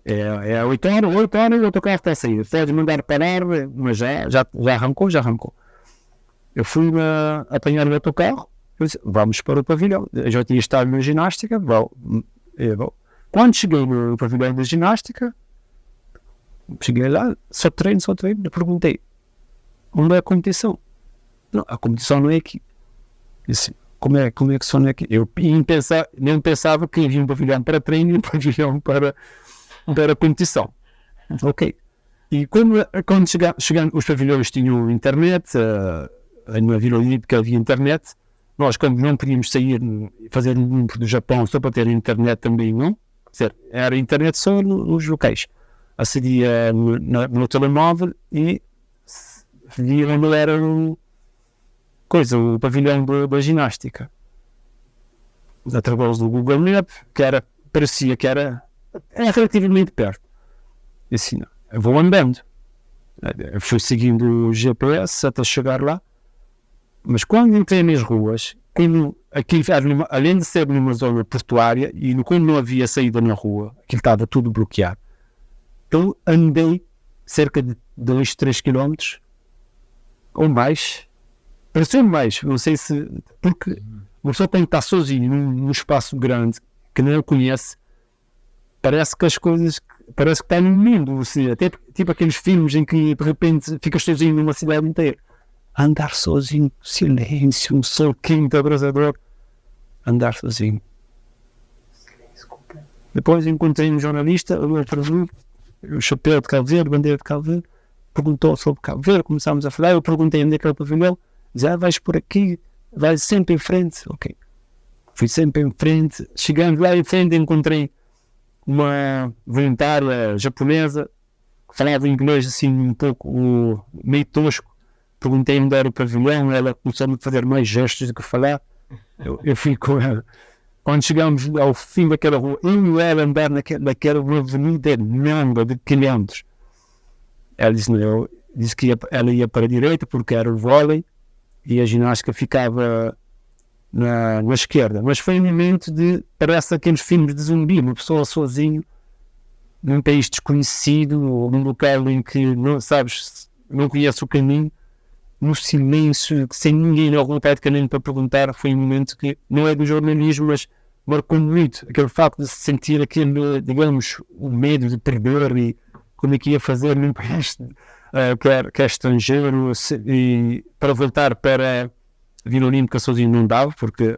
é 8 horas, o autocarro está a sair, pode mandar parar, mas já arrancou. Eu fui apanhar o autocarro, eu disse: vamos para o pavilhão. Eu já tinha estado na ginástica, vou. Quando cheguei no pavilhão da ginástica, Cheguei lá, só treino. Eu perguntei, onde é a competição? Não, a competição não é aqui. Disse, como é que só não é aqui? Eu nem pensava que havia um pavilhão para treino e um pavilhão para competição. Ok. E quando chegamos, os pavilhões tinham internet, na Vila Olímpica havia internet. Nós, quando não podíamos sair e fazer um grupo do Japão só para ter internet também, não. Era internet só nos locais. Acedia no telemóvel e via onde era o pavilhão da ginástica. Através do Google Maps, parecia que era relativamente perto. E assim, eu vou andando. Eu fui seguindo o GPS até chegar lá. Mas quando entrei nas ruas, além de ser numa zona portuária e quando não havia saída na rua, aquilo estava tudo bloqueado. Eu andei cerca de 2, 3 km ou mais. Pareceu-me mais, não sei se... Porque uma pessoa tem que estar sozinho num espaço grande que não conhece. Parece que as coisas... Parece que está num mundo, assim, até tipo aqueles filmes em que de repente ficas sozinho numa cidade inteira. Andar sozinho, silêncio, um sol quente, abrasador. Andar sozinho. Depois encontrei um jornalista, o chapéu de Cabo Verde, bandeira de Cabo Verde, perguntou sobre Cabo Verde, começámos a falar, eu perguntei onde é que era o pavilhão, dizia, vais por aqui, vais sempre em frente. Ok. Fui sempre em frente, chegando lá em frente encontrei uma voluntária japonesa, que falava inglês assim um pouco meio tosco. Perguntei onde era o pavilhão, ela começou a fazer mais gestos do que falar. Eu fui com ela. Quando chegamos ao fim daquela rua, eu e ela andar naquela avenida enorme de quilómetros. Ela disse que ela ia para a direita porque era o vôlei e a ginástica ficava na esquerda. Mas foi um momento parece aqueles filmes de zumbi, uma pessoa sozinho, num país desconhecido, ou num local em que não conhece o caminho, no silêncio, sem ninguém ao vontade de caminho para perguntar. Foi um momento que não é do jornalismo, mas marcou muito aquele facto de se sentir aquele, digamos, o medo de perder e como é que ia fazer num país que é estrangeiro, e para voltar para a Vila Olímpica sozinho não dava, porque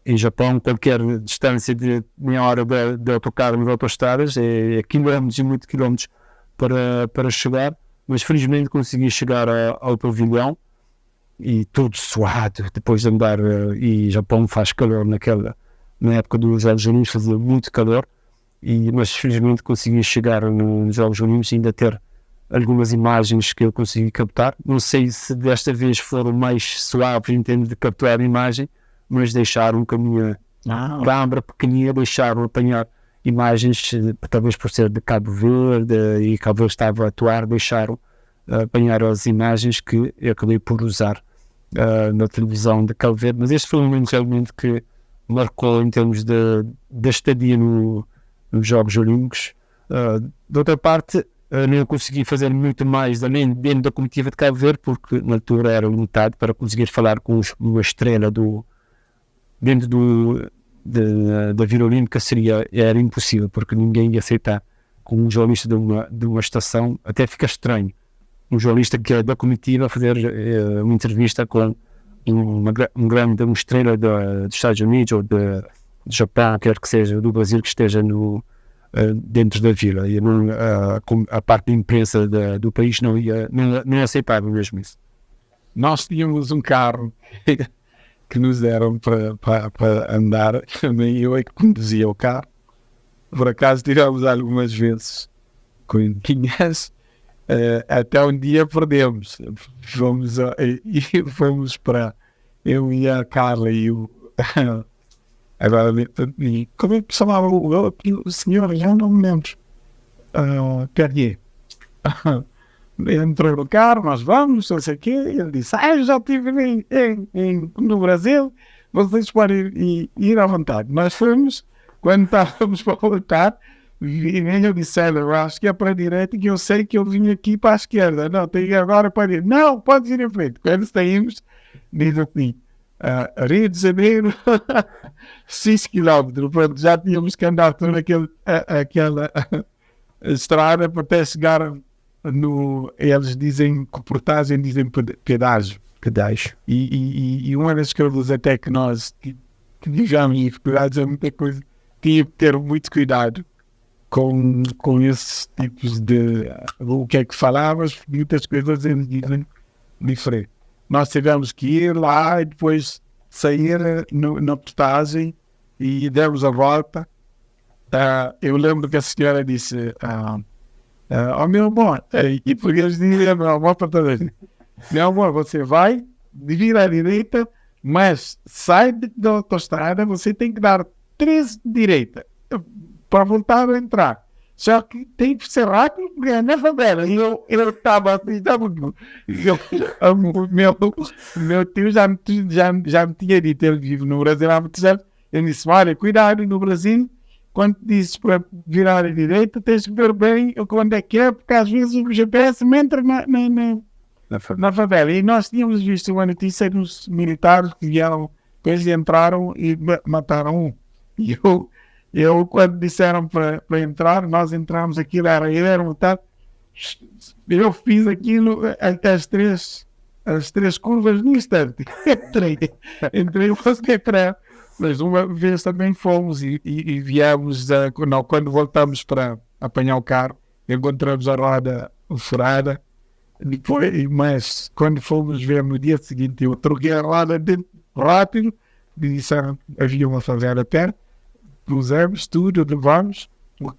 em Japão qualquer distância de meia hora de autocarro nas autoestradas é quilómetros e muitos quilómetros para chegar. Mas felizmente consegui chegar ao pavilhão e todo suado depois de andar, e Japão faz calor na época dos Jogos Olímpicos fazia muito calor, mas felizmente consegui chegar nos Jogos Olímpicos e ainda ter algumas imagens que eu consegui captar. Não sei se desta vez foram mais suaves em termos de capturar a imagem, mas deixaram com a minha câmera pequenina, deixaram apanhar imagens, talvez por ser de Cabo Verde e Cabo Verde estava a atuar, deixaram apanhar as imagens que eu acabei por usar na televisão de Cabo Verde. Mas este foi um momento realmente que marcou em termos da estadia nos Jogos Olímpicos. De outra parte, não consegui fazer muito mais além dentro da comitiva de Cabo Verde, porque na altura era limitado para conseguir falar com uma estrela dentro da Vila Olímpica. Era impossível, porque ninguém ia aceitar com um jornalista de uma estação. Até fica estranho um jornalista que é da comitiva fazer uma entrevista com uma estrela dos Estados Unidos ou do Japão, quer que seja, do Brasil, que esteja dentro da vila. E a parte da imprensa do país não aceitava mesmo isso. Nós tínhamos um carro que nos deram para andar, também eu é que conduzia o carro. Por acaso tivemos algumas vezes com Inês, até um dia perdemos. Fomos para eu e a Carla e o agora como é que chamava o senhor? Já não me lembro. Perrier. Entrou no carro, nós vamos, não sei o quê, e ele disse, eu já estive no Brasil, vocês podem ir à vontade. Nós fomos, quando estávamos para voltar, eu disse, eu acho que é para a direita, que eu sei que eu vim aqui para a esquerda, não, tem agora para a direita, não, pode ir em frente. Quando saímos, diz assim, Rio de Janeiro, 6 km, pronto, já tínhamos que andar toda aquela estrada para até chegar no... Eles dizem, reportagem, dizem pedágio. E uma das coisas até que nós, que digamos, dificuldades é muita coisa, tinha que ter muito cuidado com esses tipos de... O que é que falavas, muitas coisas eles dizem diferente. Nós tivemos que ir lá e depois sair na portagem e demos a volta. Eu lembro que a senhora disse meu amor, e por eles diziam meu amor para toda a gente, meu amor, você vai, vira à direita, mas sai da autostrada, você tem que dar 3 direita para voltar a entrar. Só que tem que ser rápido porque é na favela. E eu estava assim, meu tio já me tinha dito, ele vive no Brasil há muitos anos, ele disse, olha, cuidado no Brasil, quando dizes para virar à direita, tens que ver bem quando é que é, porque às vezes o GPS me entra na favela. E nós tínhamos visto uma notícia dos militares que vieram, depois entraram e mataram um. E eu quando disseram para entrar, nós entramos, aquilo era montado, eu fiz aquilo até as três curvas no instante. Entrei você para... Mas uma vez também fomos e viemos, quando voltamos para apanhar o carro, encontramos a roda furada. Depois, mas quando fomos ver no dia seguinte, eu troquei a roda rápido, disseram que havia uma favela perto, pusemos tudo, levamos,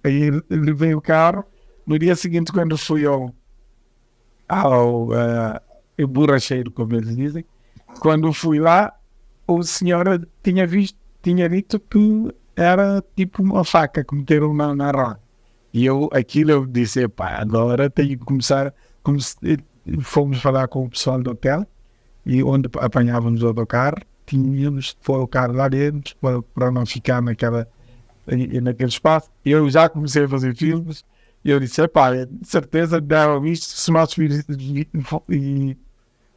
aí levei o carro. No dia seguinte, quando fui ao borracheiro, como eles dizem, quando fui lá, o senhor tinha dito que era tipo uma faca que meteram na roda. E eu disse, pá, agora tenho que começar. Fomos falar com o pessoal do hotel e onde apanhávamos o autocarro, tínhamos que pôr o carro lá dentro para não ficar naquele espaço. Eu já comecei a fazer filmes e eu disse, pá, de certeza deram isto, se nós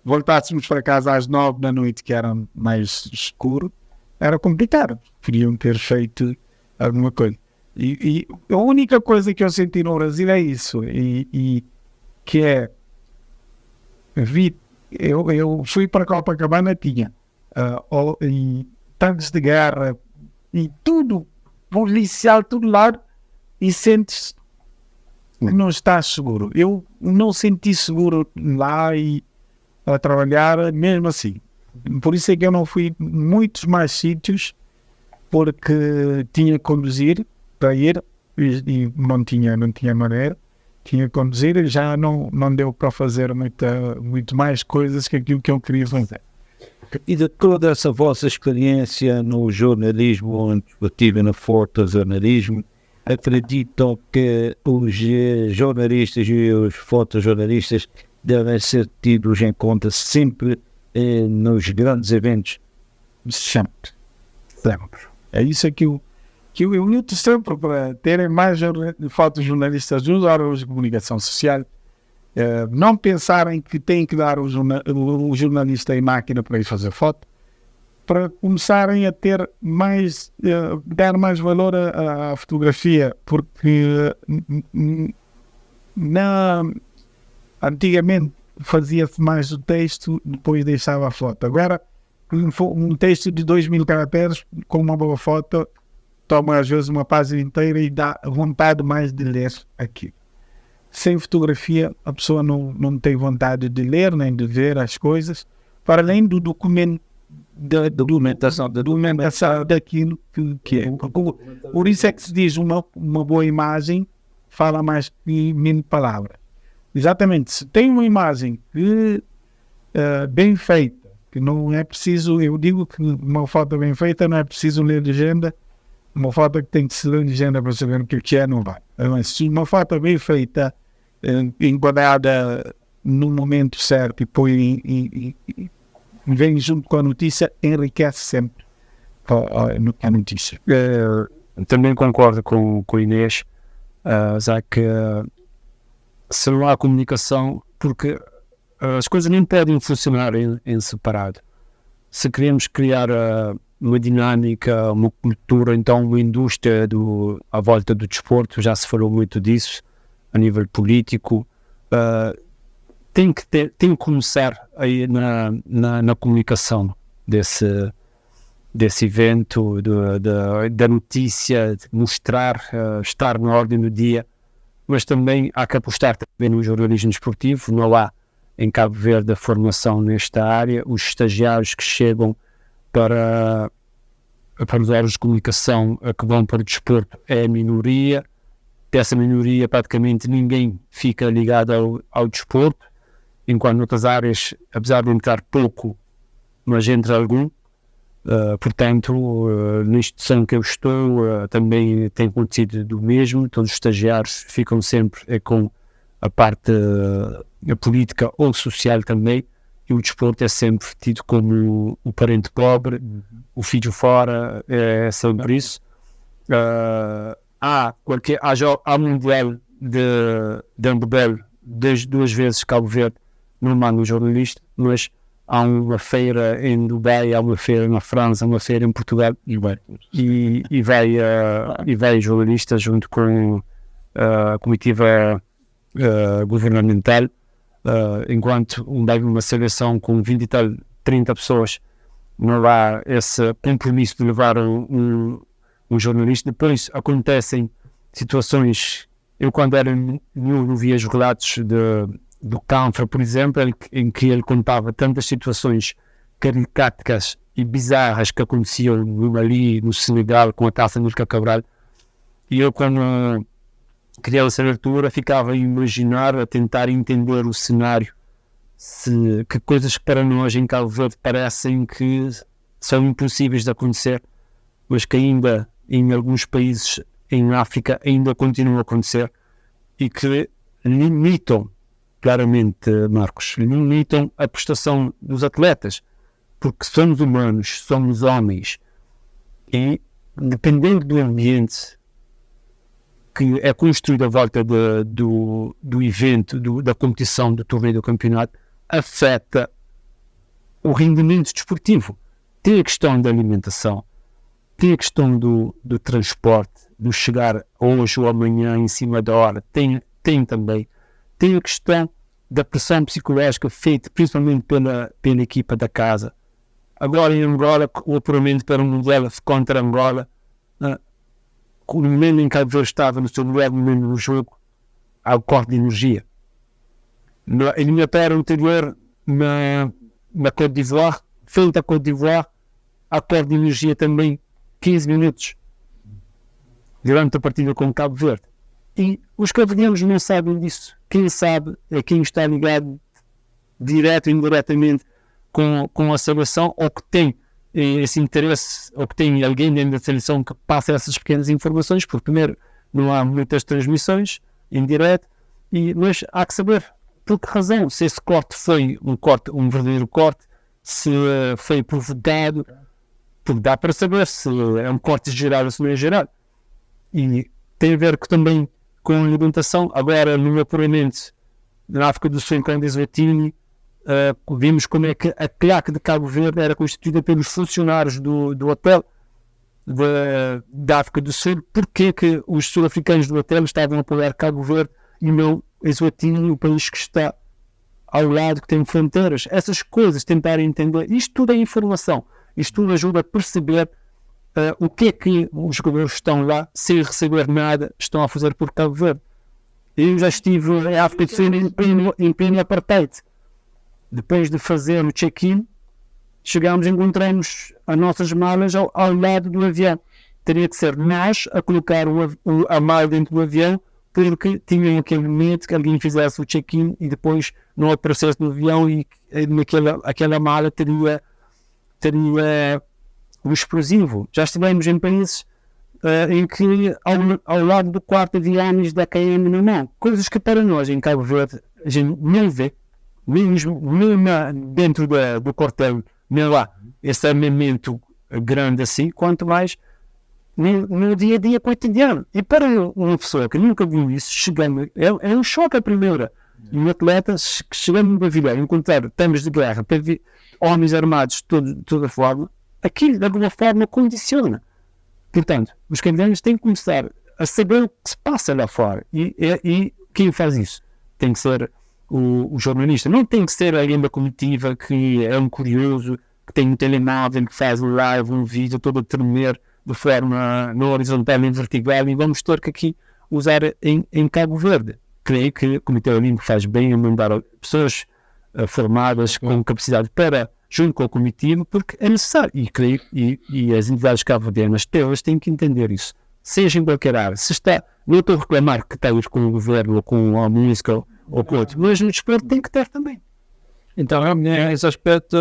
voltássemos para casa às 9 da noite, que era mais escuro, era complicado. Queriam ter feito alguma coisa. E a única coisa que eu senti no Brasil é isso. E que é... Eu fui para Copacabana, tinha e tanques de guerra e tudo, policial, tudo lá, e sentes que não estás seguro. Eu não senti seguro lá e a trabalhar mesmo assim. Por isso é que eu não fui em muitos mais sítios, porque tinha que conduzir para ir e não tinha maneira, tinha que conduzir e já não deu para fazer muito mais coisas que aquilo que eu queria fazer. E de toda essa vossa experiência no jornalismo, onde estive na Forte Jornalismo, acreditam que os jornalistas e os fotojornalistas devem ser tidos em conta sempre nos grandes eventos? Sempre. É isso que eu luto sempre para terem mais fotojornalistas nos órgãos de comunicação social. Não pensarem que têm que dar o jornalista em máquina para ir fazer foto, para começarem a ter mais, dar mais valor à fotografia, porque antigamente fazia-se mais o texto, depois deixava a foto. Agora, um texto de 2.000 caracteres com uma boa foto toma às vezes uma página inteira e dá vontade mais de ler aquilo. Sem fotografia, a pessoa não tem vontade de ler nem de ver as coisas, para além do documento, da documentação daquilo que é. Por isso é que se diz uma boa imagem fala mais que 1.000 palavras. Exatamente, se tem uma imagem que, bem feita, que não é preciso, eu digo que uma foto bem feita não é preciso ler legenda, uma foto que tem que se ler legenda para saber o que é, não vai. Mas se uma foto bem feita, enquadrada no momento certo e põe vem junto com a notícia, enriquece sempre a notícia. Também concordo com o Inês, já que se não há comunicação, porque as coisas nem podem funcionar em separado. Se queremos criar uma dinâmica, uma cultura, então uma indústria à volta do desporto, já se falou muito disso, a nível político, tem que começar aí na comunicação desse evento, da notícia, de mostrar, estar na ordem do dia, mas também há que apostar também no jornalismo desportivo. Não há em Cabo Verde a formação nesta área. Os estagiários que chegam para os órgãos de comunicação que vão para o desporto é a minoria. Dessa minoria praticamente ninguém fica ligado ao desporto, enquanto noutras áreas, apesar de entrar pouco, mas entra algum. Portanto, na instituição que eu estou também tem acontecido do mesmo. Todos os estagiários ficam sempre com a parte política ou social também, e o desporto é sempre tido como o parente pobre, o filho fora, é sempre isso. Há mundial de handball 2 vezes Cabo Verde, não manda um jornalista, mas há uma feira em Dubai, há uma feira na França, há uma feira em Portugal, e vai jornalistas junto com a comitiva governamental, enquanto uma seleção com 20 e tal, 30 pessoas, não há esse compromisso de levar um jornalista. Depois acontecem situações. Eu, quando era miúdo, via os relatos do Canfra, por exemplo, em que ele contava tantas situações caricatas e bizarras que aconteciam no Mali, no Senegal, com a Taça Nurca Cabral, e eu, quando criei essa abertura, ficava a imaginar, a tentar entender o cenário, que coisas que para nós em Cabo Verde parecem que são impossíveis de acontecer, mas que ainda em alguns países em África ainda continuam a acontecer, e que limitam claramente, Marcos, limitam a prestação dos atletas, porque somos humanos, somos homens, e dependendo do ambiente que é construído à volta do evento, da competição, do torneio, do campeonato, afeta o rendimento desportivo. Tem a questão da alimentação, tem a questão do transporte, do chegar hoje ou amanhã em cima da hora, tem também. Tem a questão da pressão psicológica feita principalmente pela equipa da casa. Agora em Angola, o apuramento para um duelo contra Angola, o momento em que a Cabo Verde estava no seu melhor momento no jogo, há o corte de energia. Na eliminatória anterior, na Côte d'Ivoire, frente à Côte d'Ivoire, há corte de energia também 15 minutos durante a partida com o Cabo Verde. E os cabo-verdianos não sabem disso. Quem sabe é quem está ligado direto ou indiretamente com a seleção, ou que tem esse interesse, ou que tem alguém dentro da seleção que passa essas pequenas informações, porque primeiro não há muitas transmissões em direto, mas há que saber por que razão, se esse corte foi um verdadeiro corte, se foi provocado, porque dá para saber se é um corte geral ou se não é geral. E tem a ver também com a alimentação. Agora, no apuramento na África do Sul, em Cândido Eswatini, vimos como é que a claque de Cabo Verde era constituída pelos funcionários do hotel da África do Sul. Porquê que os sul-africanos do hotel estavam a apoiar Cabo Verde e não Eswatini, o país que está ao lado, que tem fronteiras? Essas coisas, tentar entender. Isto tudo é informação. Isto tudo ajuda a perceber o que é que os jogadores estão lá, sem receber nada, estão a fazer por Cabo Verde. Eu já estive em África do Sul em pleno apartheid. Depois de fazer o check-in, chegámos e encontramos as nossas malas ao lado do avião. Teria que ser nós a colocar a mala dentro do avião, porque tinham aquele medo que alguém fizesse o check-in e depois não aparecesse no avião e aquela mala teria um explosivo. Já estivemos em países em que ao lado do quarto havia armas da KM na mão. Coisas que para nós em Cabo Verde a gente não vê, mesmo dentro do quartel, não há esse armamento grande assim, quanto mais no dia a dia cotidiano. E para uma pessoa que nunca viu isso, chegando, é um choque a primeira. E um atleta, chegando no pavilhão, encontrar temas de guerra, homens armados de toda forma, aquilo de alguma forma condiciona. Portanto, os cabo-verdianos têm que começar a saber o que se passa lá fora. E quem faz isso? Tem que ser o jornalista. Não tem que ser a lenda comitiva que é um curioso, que tem um telemóvel, que faz um live, um vídeo todo a tremer de forma no horizontal e vertical, e vamos ter que aqui usar em Cabo Verde. Creio que o Comitê Olímpico faz bem em mandar pessoas formadas com capacidade para, junto com a comitiva, porque é necessário. E creio e as entidades cabo-verdianas elas têm que entender isso. Seja em qualquer área. Se está, não estou a reclamar que estamos com o governo ou com a música ou com outro, mas no desporto tem que ter também. Então, nesse aspecto,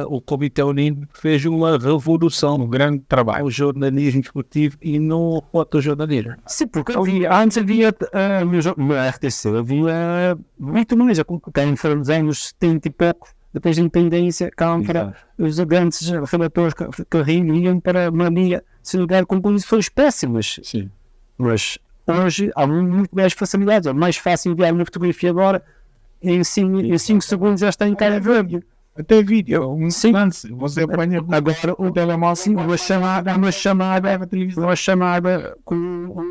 o Comitê Olímpico fez uma revolução, um grande trabalho no jornalismo esportivo e no fotojornalismo. Sim, porque antes havia no RTC, havia muito mais. Tem nos anos 70 e pouco, depois da independência, para os grandes relatores que reuniam para uma linha se lugar com condições péssimas. Sim. Mas hoje há muito mais facilidades, é mais fácil enviar uma fotografia agora. Em 5 segundos já está em cara verde. Até vídeo, lance, você apanha agora o telemóvel, uma chamada com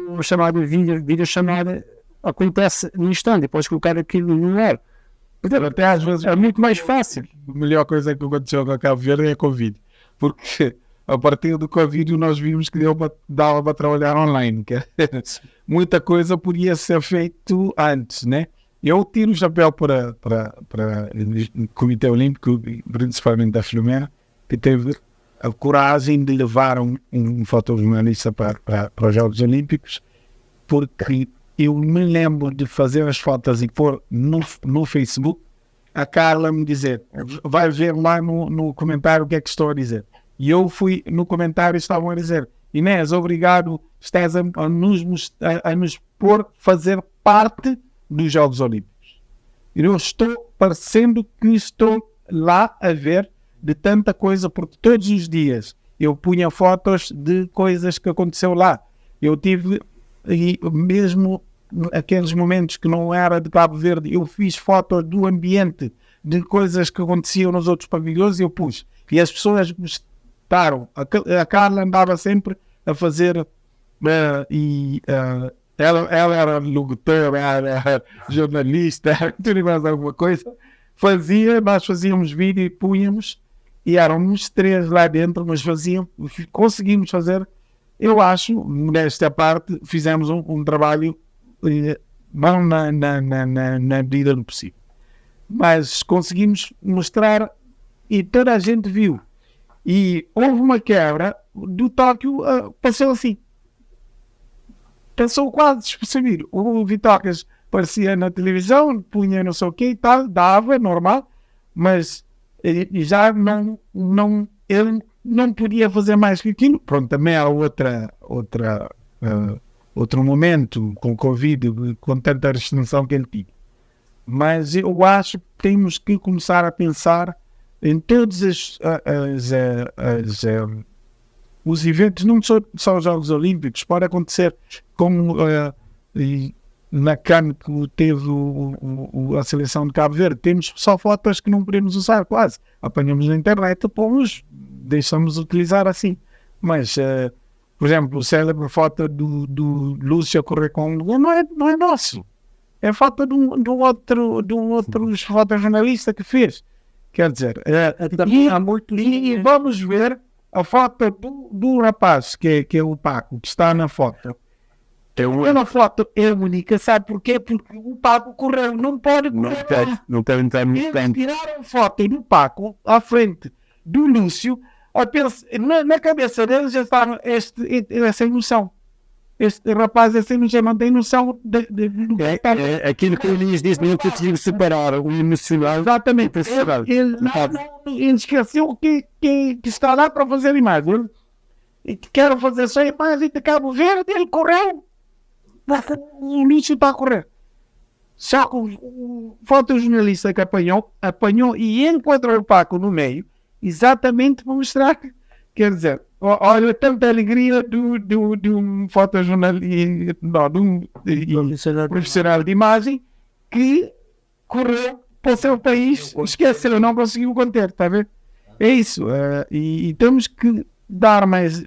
uma chamada videochamada acontece no instante, podes colocar aquilo no ar. até às vezes É muito mais fácil. a melhor coisa que aconteceu com a Cabo Verde é a Covid, porque a partir do Covid nós vimos que dava para trabalhar online, que muita coisa podia ser feito antes, né? Eu tiro o chapéu para o Comitê Olímpico, principalmente da Filomena, que teve a coragem de levar um fotojornalista para os Jogos Olímpicos, porque eu me lembro de fazer as fotos e pôr no Facebook, a Carla me dizer, vai ver lá no comentário o que é que estou a dizer. E eu fui no comentário e estavam a dizer, Inês, obrigado, estás a nos pôr fazer parte dos Jogos Olímpicos. Eu estou parecendo que estou lá a ver de tanta coisa, porque todos os dias eu punha fotos de coisas que aconteceu lá. Eu tive, e mesmo aqueles momentos que não era de Cabo Verde, eu fiz fotos do ambiente, de coisas que aconteciam nos outros pavilhões e eu pus. E as pessoas gostaram. A Carla andava sempre a fazer ela era locutora, era jornalista, tudo mais alguma coisa. Nós fazíamos vídeo e punhamos, e éramos 3 lá dentro, mas conseguimos fazer, eu acho, nesta parte, fizemos um trabalho não na medida do possível. Mas conseguimos mostrar e toda a gente viu. E houve uma quebra do Tóquio, passou assim. Passou quase despercebido. O Vitocas aparecia na televisão, punha não sei o que e tal, dava, normal, mas já ele não podia fazer mais que aquilo. Pronto, também há outro momento com Covid, com tanta restrição que ele tinha. Mas eu acho que temos que começar a pensar em todos os eventos, não só os Jogos Olímpicos, pode acontecer como na CAN que teve a seleção de Cabo Verde, temos só fotos que não podemos usar quase, apanhamos na internet, pomos, deixamos utilizar assim, mas por exemplo, a célebre foto do Lúcio a correr com não é nosso, é foto de um outro fotojornalista que fez, quer dizer, e vamos ver a foto do rapaz, que é o Paco, que está na foto. Aquela foto é única, sabe porquê? Porque o Paco correu, não pode correr. Não tem Eles tiraram foto do Paco à frente do Lúcio, na cabeça deles já estava sem noção. Este rapaz sem noção, não tem noção aquilo que o Elias disse, não conseguiu separar o emocional. Exatamente. Ele esqueceu que está lá para fazer imagem. E quero fazer só imagem de Cabo Verde, ele correu. O Lúcio está a correr. Só que o fotojornalista que apanhou e enquadrou o Paco no meio, exatamente para mostrar, quer dizer, olha, tanta alegria de um fotojornalista, de um profissional de imagem que correu para o seu país, esqueceu, não conseguiu conter, está a ver? É isso, e temos que dar mais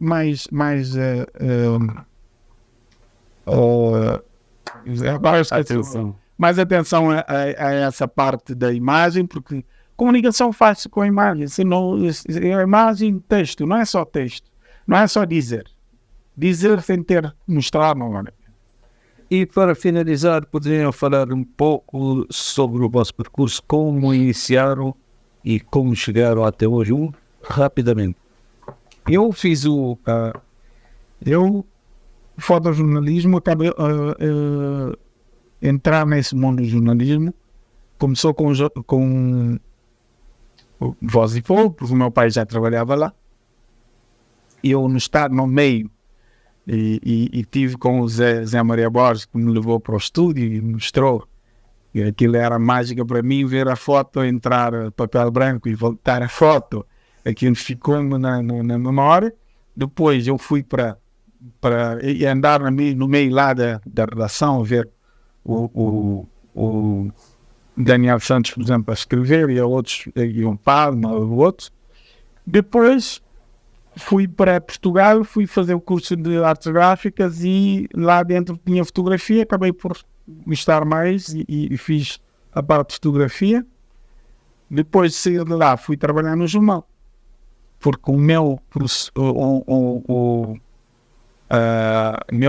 Atenção. mais atenção a essa parte da imagem, porque comunicação faz-se com a imagem, senão a imagem, texto, não é só texto, não é só dizer sem ter, mostrar, não é? E para finalizar, poderiam falar um pouco sobre o vosso percurso, como iniciaram e como chegaram até hoje, rapidamente. Eu fiz fotojornalismo, acabei entrar nesse mundo do jornalismo. Começou com Voz e Fogo, porque o meu pai já trabalhava lá. E eu no meio, e tive com o Zé Maria Borges, que me levou para o estúdio e me mostrou. E aquilo era mágica para mim, ver a foto, entrar papel branco e voltar a foto. Aquilo ficou-me na memória. Depois eu fui para andar no meio lá da redação, ver o Daniel Santos, por exemplo, a escrever, e outros, e um Palma, outros. Depois fui para Portugal, fui fazer o curso de artes gráficas e lá dentro tinha fotografia, acabei por gostar mais e fiz a parte de fotografia. Depois de sair de lá, fui trabalhar no jornal, porque o meu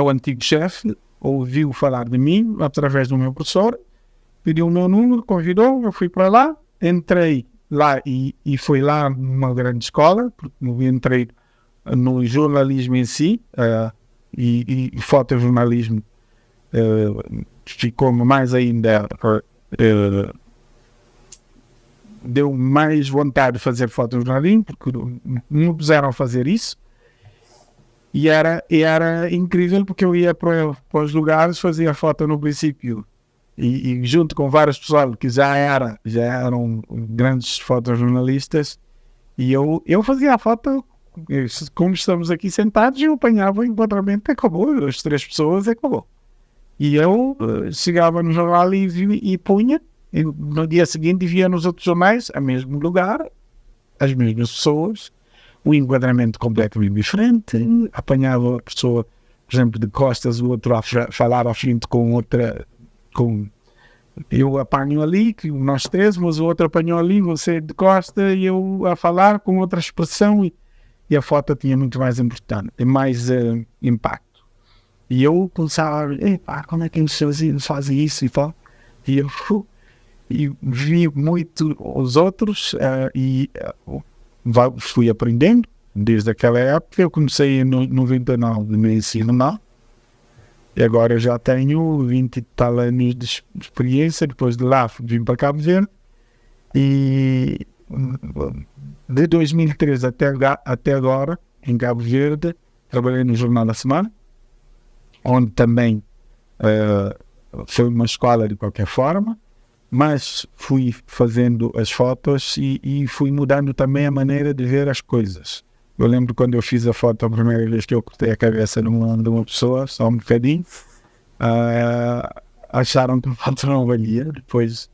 antigo chefe ouviu falar de mim através do meu professor, pediu o meu número, convidou, eu fui para lá, entrei lá e foi lá numa grande escola, porque eu entrei no jornalismo em si, e fotojornalismo ficou-me mais ainda, deu mais vontade de fazer fotojornalismo, porque me puseram a fazer isso. E era incrível, porque eu ia para os lugares, fazia foto no princípio, e junto com várias pessoas que já eram grandes fotojornalistas, e eu fazia a foto, como estamos aqui sentados, eu apanhava o enquadramento, acabou, as 3 pessoas, acabou. E eu chegava no jornal e punha, e no dia seguinte via nos outros jornais, a mesmo lugar, as mesmas pessoas, o enquadramento completamente diferente, apanhava a pessoa, por exemplo, de costas, o outro a falar à frente com outra, eu apanho ali, que nós 3, mas o outro apanhou ali, você de costa, e eu a falar com outra expressão, e a foto tinha muito mais importante, mais impacto. E eu começava a ver, como é que eles fazem isso e eu vi muito os outros, e fui aprendendo desde aquela época. Eu comecei em 99 no ensino não, e agora eu já tenho 20 e tal anos de experiência. Depois de lá vim para Cabo Verde, e de 2013 até agora em Cabo Verde trabalhei no Jornal da Semana, onde também foi uma escola de qualquer forma, mas fui fazendo as fotos e fui mudando também a maneira de ver as coisas. Eu lembro quando eu fiz a foto a primeira vez que eu cortei a cabeça de uma pessoa, só um bocadinho, acharam que a foto não valia. Depois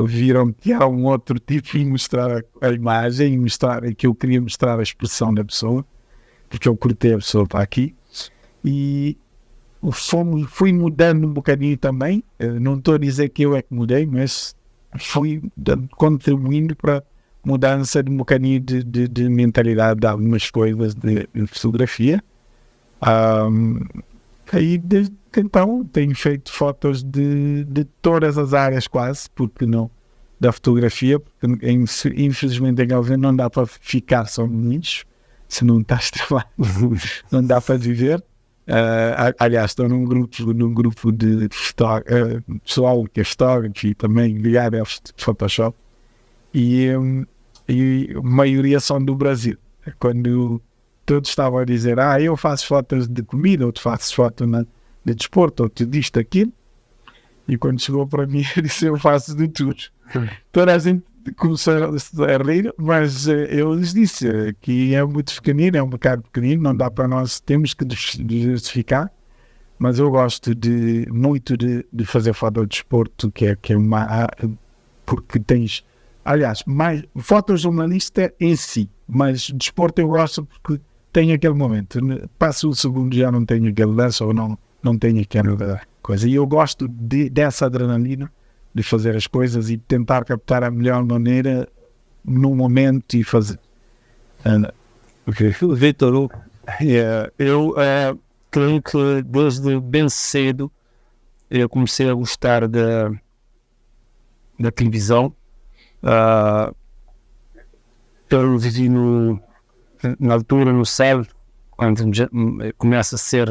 viram que era um outro tipo, e mostrar a imagem, e mostrar que eu queria mostrar a expressão da pessoa, porque eu cortei a pessoa para aqui. E fui mudando um bocadinho também. Não estou a dizer que eu é que mudei, mas fui contribuindo para mudança de um bocadinho de mentalidade de algumas coisas de fotografia. Aí desde então tenho feito fotos de todas as áreas quase, porque não da fotografia, porque infelizmente em Galvão não dá para ficar só no nicho, se não estás trabalhando, não dá para viver. Aliás, estou num grupo de pessoal que é fotógrafo e também ligado ao Photoshop, e a maioria são do Brasil. Quando todos estavam a dizer, eu faço fotos de comida, ou tu fazes foto de desporto, ou tu disto, aquilo, e quando chegou para mim eu disse, eu faço de tudo. Toda a gente começou a rir, mas eu lhes disse que é muito pequenino, é um mercado pequenino, não dá para nós, temos que diversificar, mas eu gosto muito de fazer foto de desporto, que é uma, porque tens, aliás, mais fotojornalista em si, mas desporto eu gosto porque tem aquele momento, passo o segundo, já não tenho aquele lance, ou não tenho aquela coisa. E eu gosto dessa adrenalina de fazer as coisas e tentar captar a melhor maneira no momento e fazer. Vitor, Eu creio que desde bem cedo eu comecei a gostar da televisão. Eu vivi na altura no céu, quando começa a ser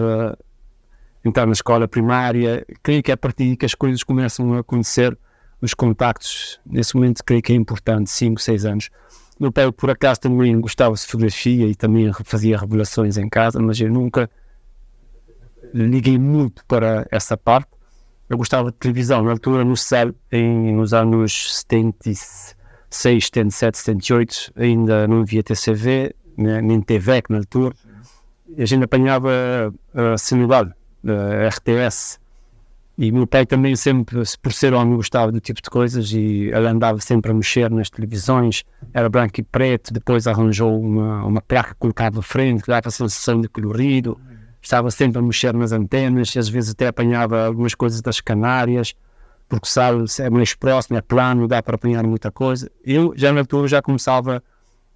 entrar na escola primária. Creio que é a partir que as coisas começam a acontecer, os contactos. Nesse momento creio que é importante, 5, 6 anos. Meu pai, por acaso, também gostava de fotografia e também fazia revelações em casa, mas eu nunca liguei muito para essa parte. Eu gostava de televisão, na altura no céu, nos anos 76, 77, 78, ainda não havia TCV, nem TV na altura. A gente apanhava celular, RTS, e meu pai também sempre, por ser homem, gostava do tipo de coisas e ele andava sempre a mexer nas televisões, era branco e preto, depois arranjou uma placa colocada à frente, que dava a sensação de colorido, estava sempre a mexer nas antenas, e às vezes até apanhava algumas coisas das Canárias, porque sabe, é mais próximo, é plano, dá para apanhar muita coisa. Eu já na altura já começava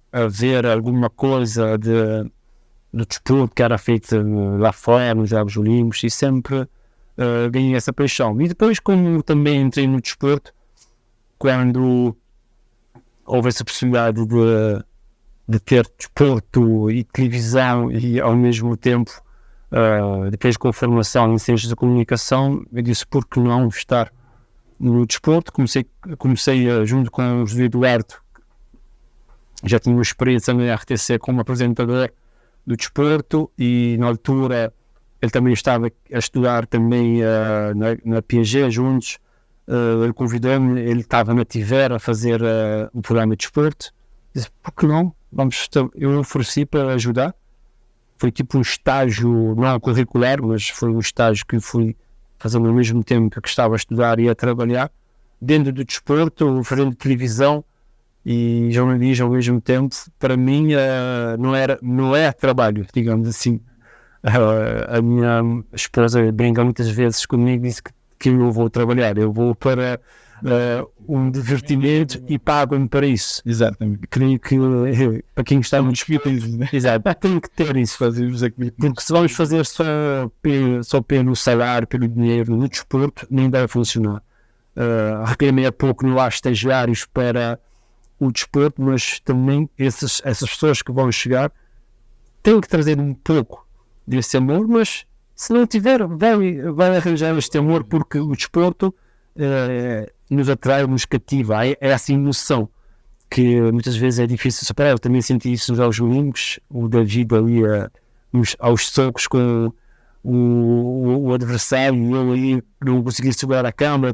a ver alguma coisa do desporto que era feito lá fora, nos Jogos Olímpicos, e sempre ganhei essa paixão. E depois, como também entrei no desporto, quando houve essa possibilidade de ter desporto e televisão e ao mesmo tempo depois com formação em ciências da comunicação, eu disse por que não estar no desporto. Comecei junto com o José Eduardo, já tinha uma experiência na RTC como apresentador do desporto, e na altura ele também estava a estudar também na Piaget juntos. Ele convidou-me, ele estava na Tiver a fazer o programa de desporto. Disse, por que não? Eu ofereci para ajudar. Foi tipo um estágio, não curricular, mas foi um estágio que fui fazendo ao mesmo tempo que estava a estudar e a trabalhar dentro do desporto, fazendo televisão e jornalismo ao mesmo tempo. Para mim não é trabalho, digamos assim. A minha esposa brinca muitas vezes comigo e diz que eu não vou trabalhar, eu vou para um divertimento e pagam-me para isso. Exatamente. Creio que para quem está no desporto, exato, tem que ter isso. Porque se vamos fazer só pelo salário, pelo dinheiro no desporto, nem deve funcionar. Reclamei há pouco, não há estagiários para o desporto, mas também essas pessoas que vão chegar têm que trazer um pouco desse amor, mas se não tiver, vai arranjar este amor, porque o desporto nos atrai, nos cativa. É essa emoção que muitas vezes é difícil superar. Eu também senti isso nos Jogos Olímpicos, o David ali aos socos com o adversário, e eu aí não conseguia segurar a câmara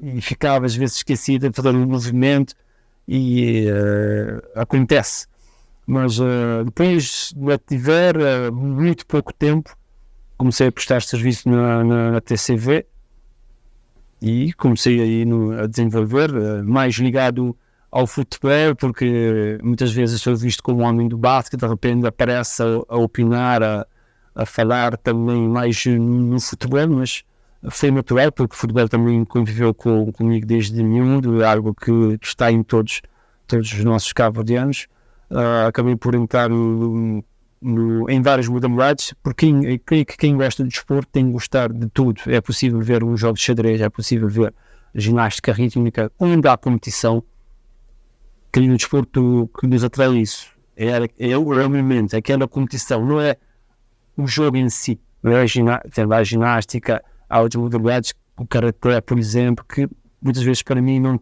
e ficava às vezes esquecido de fazer um movimento, e acontece. Mas depois de tiver muito pouco tempo, comecei a prestar serviço na TCV e comecei aí a desenvolver, mais ligado ao futebol, porque muitas vezes sou visto como um homem do basquete, de repente aparece a opinar, a falar também mais no futebol, mas foi natural, porque o futebol também conviveu comigo desde miúdo, é algo que está em todos os nossos cabo-verdianos. Acabei por entrar em várias modalidades, porque creio que quem gosta de desporto tem que gostar de tudo. É possível ver um jogo de xadrez, é possível ver ginástica rítmica, onde há competição. Creio no desporto que nos atrai isso. É o momento, aquela competição, não é o jogo em si. Não é a ginástica, há outras modalidades, o karatê, por exemplo, que muitas vezes para mim não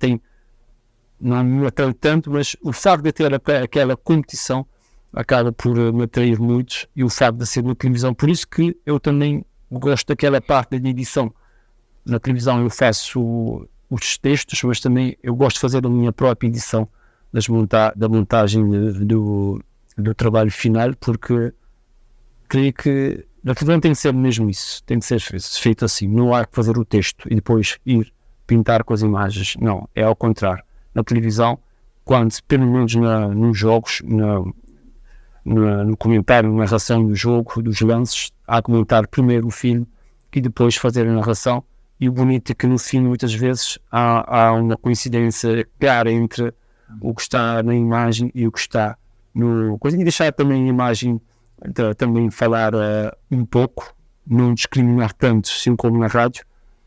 me atrai tanto, mas o facto de ter aquela competição acaba por me atrair muito, e o facto de ser na televisão. Por isso que eu também gosto daquela parte da edição. Na televisão eu faço os textos, mas também eu gosto de fazer a minha própria edição da montagem do trabalho final, porque creio que na televisão tem que ser mesmo isso, tem que ser feito assim. Não há que fazer o texto e depois ir pintar com as imagens, não, é ao contrário. Na televisão, quando, pelo menos nos jogos, no comentário, na narração do jogo, dos lances, há que montar primeiro o filme e depois fazer a narração. E o bonito é que no fim muitas vezes há uma coincidência clara entre o que está na imagem e o que está no coisa, e deixar também a imagem também falar um pouco, não discriminar tanto assim como na rádio,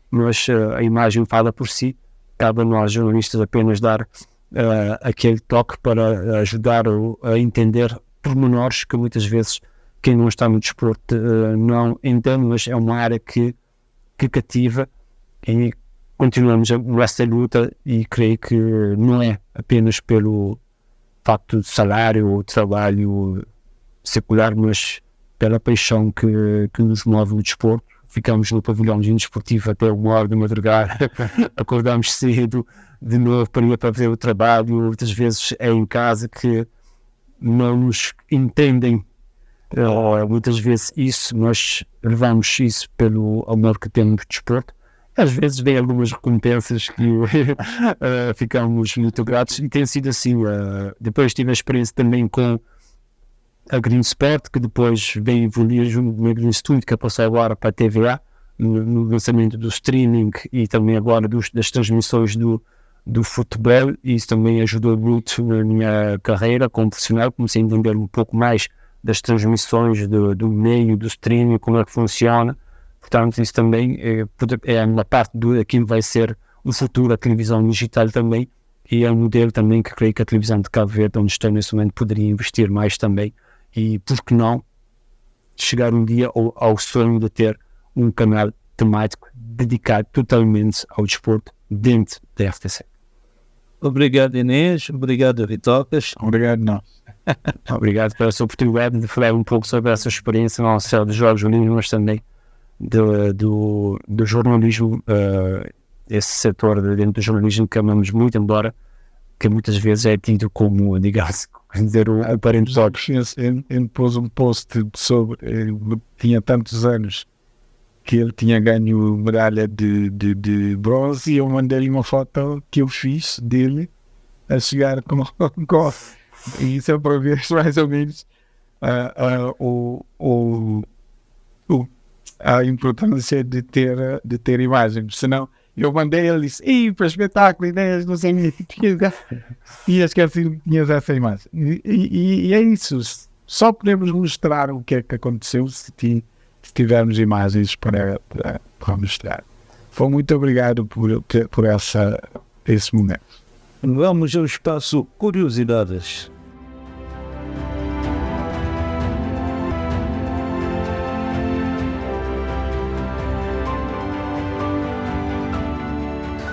mas a imagem fala por si. Cabe a nós jornalistas apenas dar aquele toque para ajudar a entender pormenores que muitas vezes quem não está no desporto não entende, mas é uma área que cativa, e continuamos essa luta, e creio que não é apenas pelo facto de salário ou trabalho secular, mas pela paixão que nos move no desporto. Ficamos no pavilhãozinho desportivo até 1h da madrugada, acordamos cedo de novo para ir para ver o trabalho. Muitas vezes é em casa que não nos entendem, muitas vezes isso, nós levamos isso pelo amor que temos de desporto. Às vezes vem algumas recompensas que ficamos muito gratos, e tem sido assim. Depois tive a experiência também com a Green Sport, que depois veio evoluir junto do meu Green Studio, que passou agora para a TVA, no lançamento do streaming e também agora das transmissões do futebol, e isso também ajudou muito na minha carreira como profissional. Comecei a entender um pouco mais das transmissões, do meio, do streaming, como é que funciona. Portanto, isso também é uma parte daquilo que vai ser o futuro, a televisão digital também, e é um modelo também que creio que a televisão de Cabo Verde, onde estou nesse momento, poderia investir mais também, e por que não chegar um dia ao sonho de ter um canal temático dedicado totalmente ao desporto dentro da RTC. Obrigado, Inês. Obrigado, Vitocas. Obrigado, não. Obrigado pela sua oportunidade de falar um pouco sobre essa experiência, não só dos Jogos Olímpicos, mas também do jornalismo, esse setor dentro do jornalismo que amamos muito, embora que muitas vezes é tido como, digamos, dizer o parente só. Ele pôs um post sobre, ele tinha tantos anos que ele tinha ganho medalha de bronze, e eu mandei-lhe uma foto que eu fiz dele a chegar com e isso é para ver mais ou menos a importância de ter imagens. Senão eu mandei, ele disse, para espetáculo, ideias, não sei o que, e esqueci que tinhas essa imagem. E é isso, só podemos mostrar o que é que aconteceu se tivermos imagens para mostrar. Foi muito obrigado por esse momento. Vamos ao espaço Curiosidades.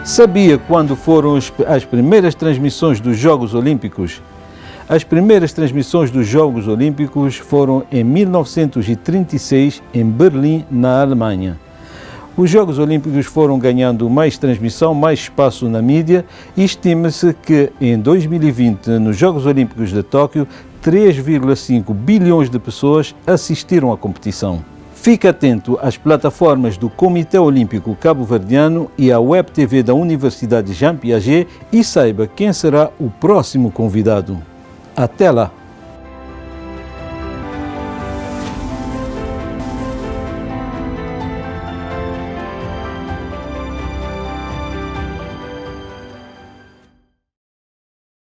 Sabia quando foram as primeiras transmissões dos Jogos Olímpicos? As primeiras transmissões dos Jogos Olímpicos foram em 1936, em Berlim, na Alemanha. Os Jogos Olímpicos foram ganhando mais transmissão, mais espaço na mídia, e estima-se que em 2020, nos Jogos Olímpicos de Tóquio, 3,5 bilhões de pessoas assistiram à competição. Fique atento às plataformas do Comitê Olímpico Cabo-Verdiano e à Web TV da Universidade Jean Piaget e saiba quem será o próximo convidado. Até lá!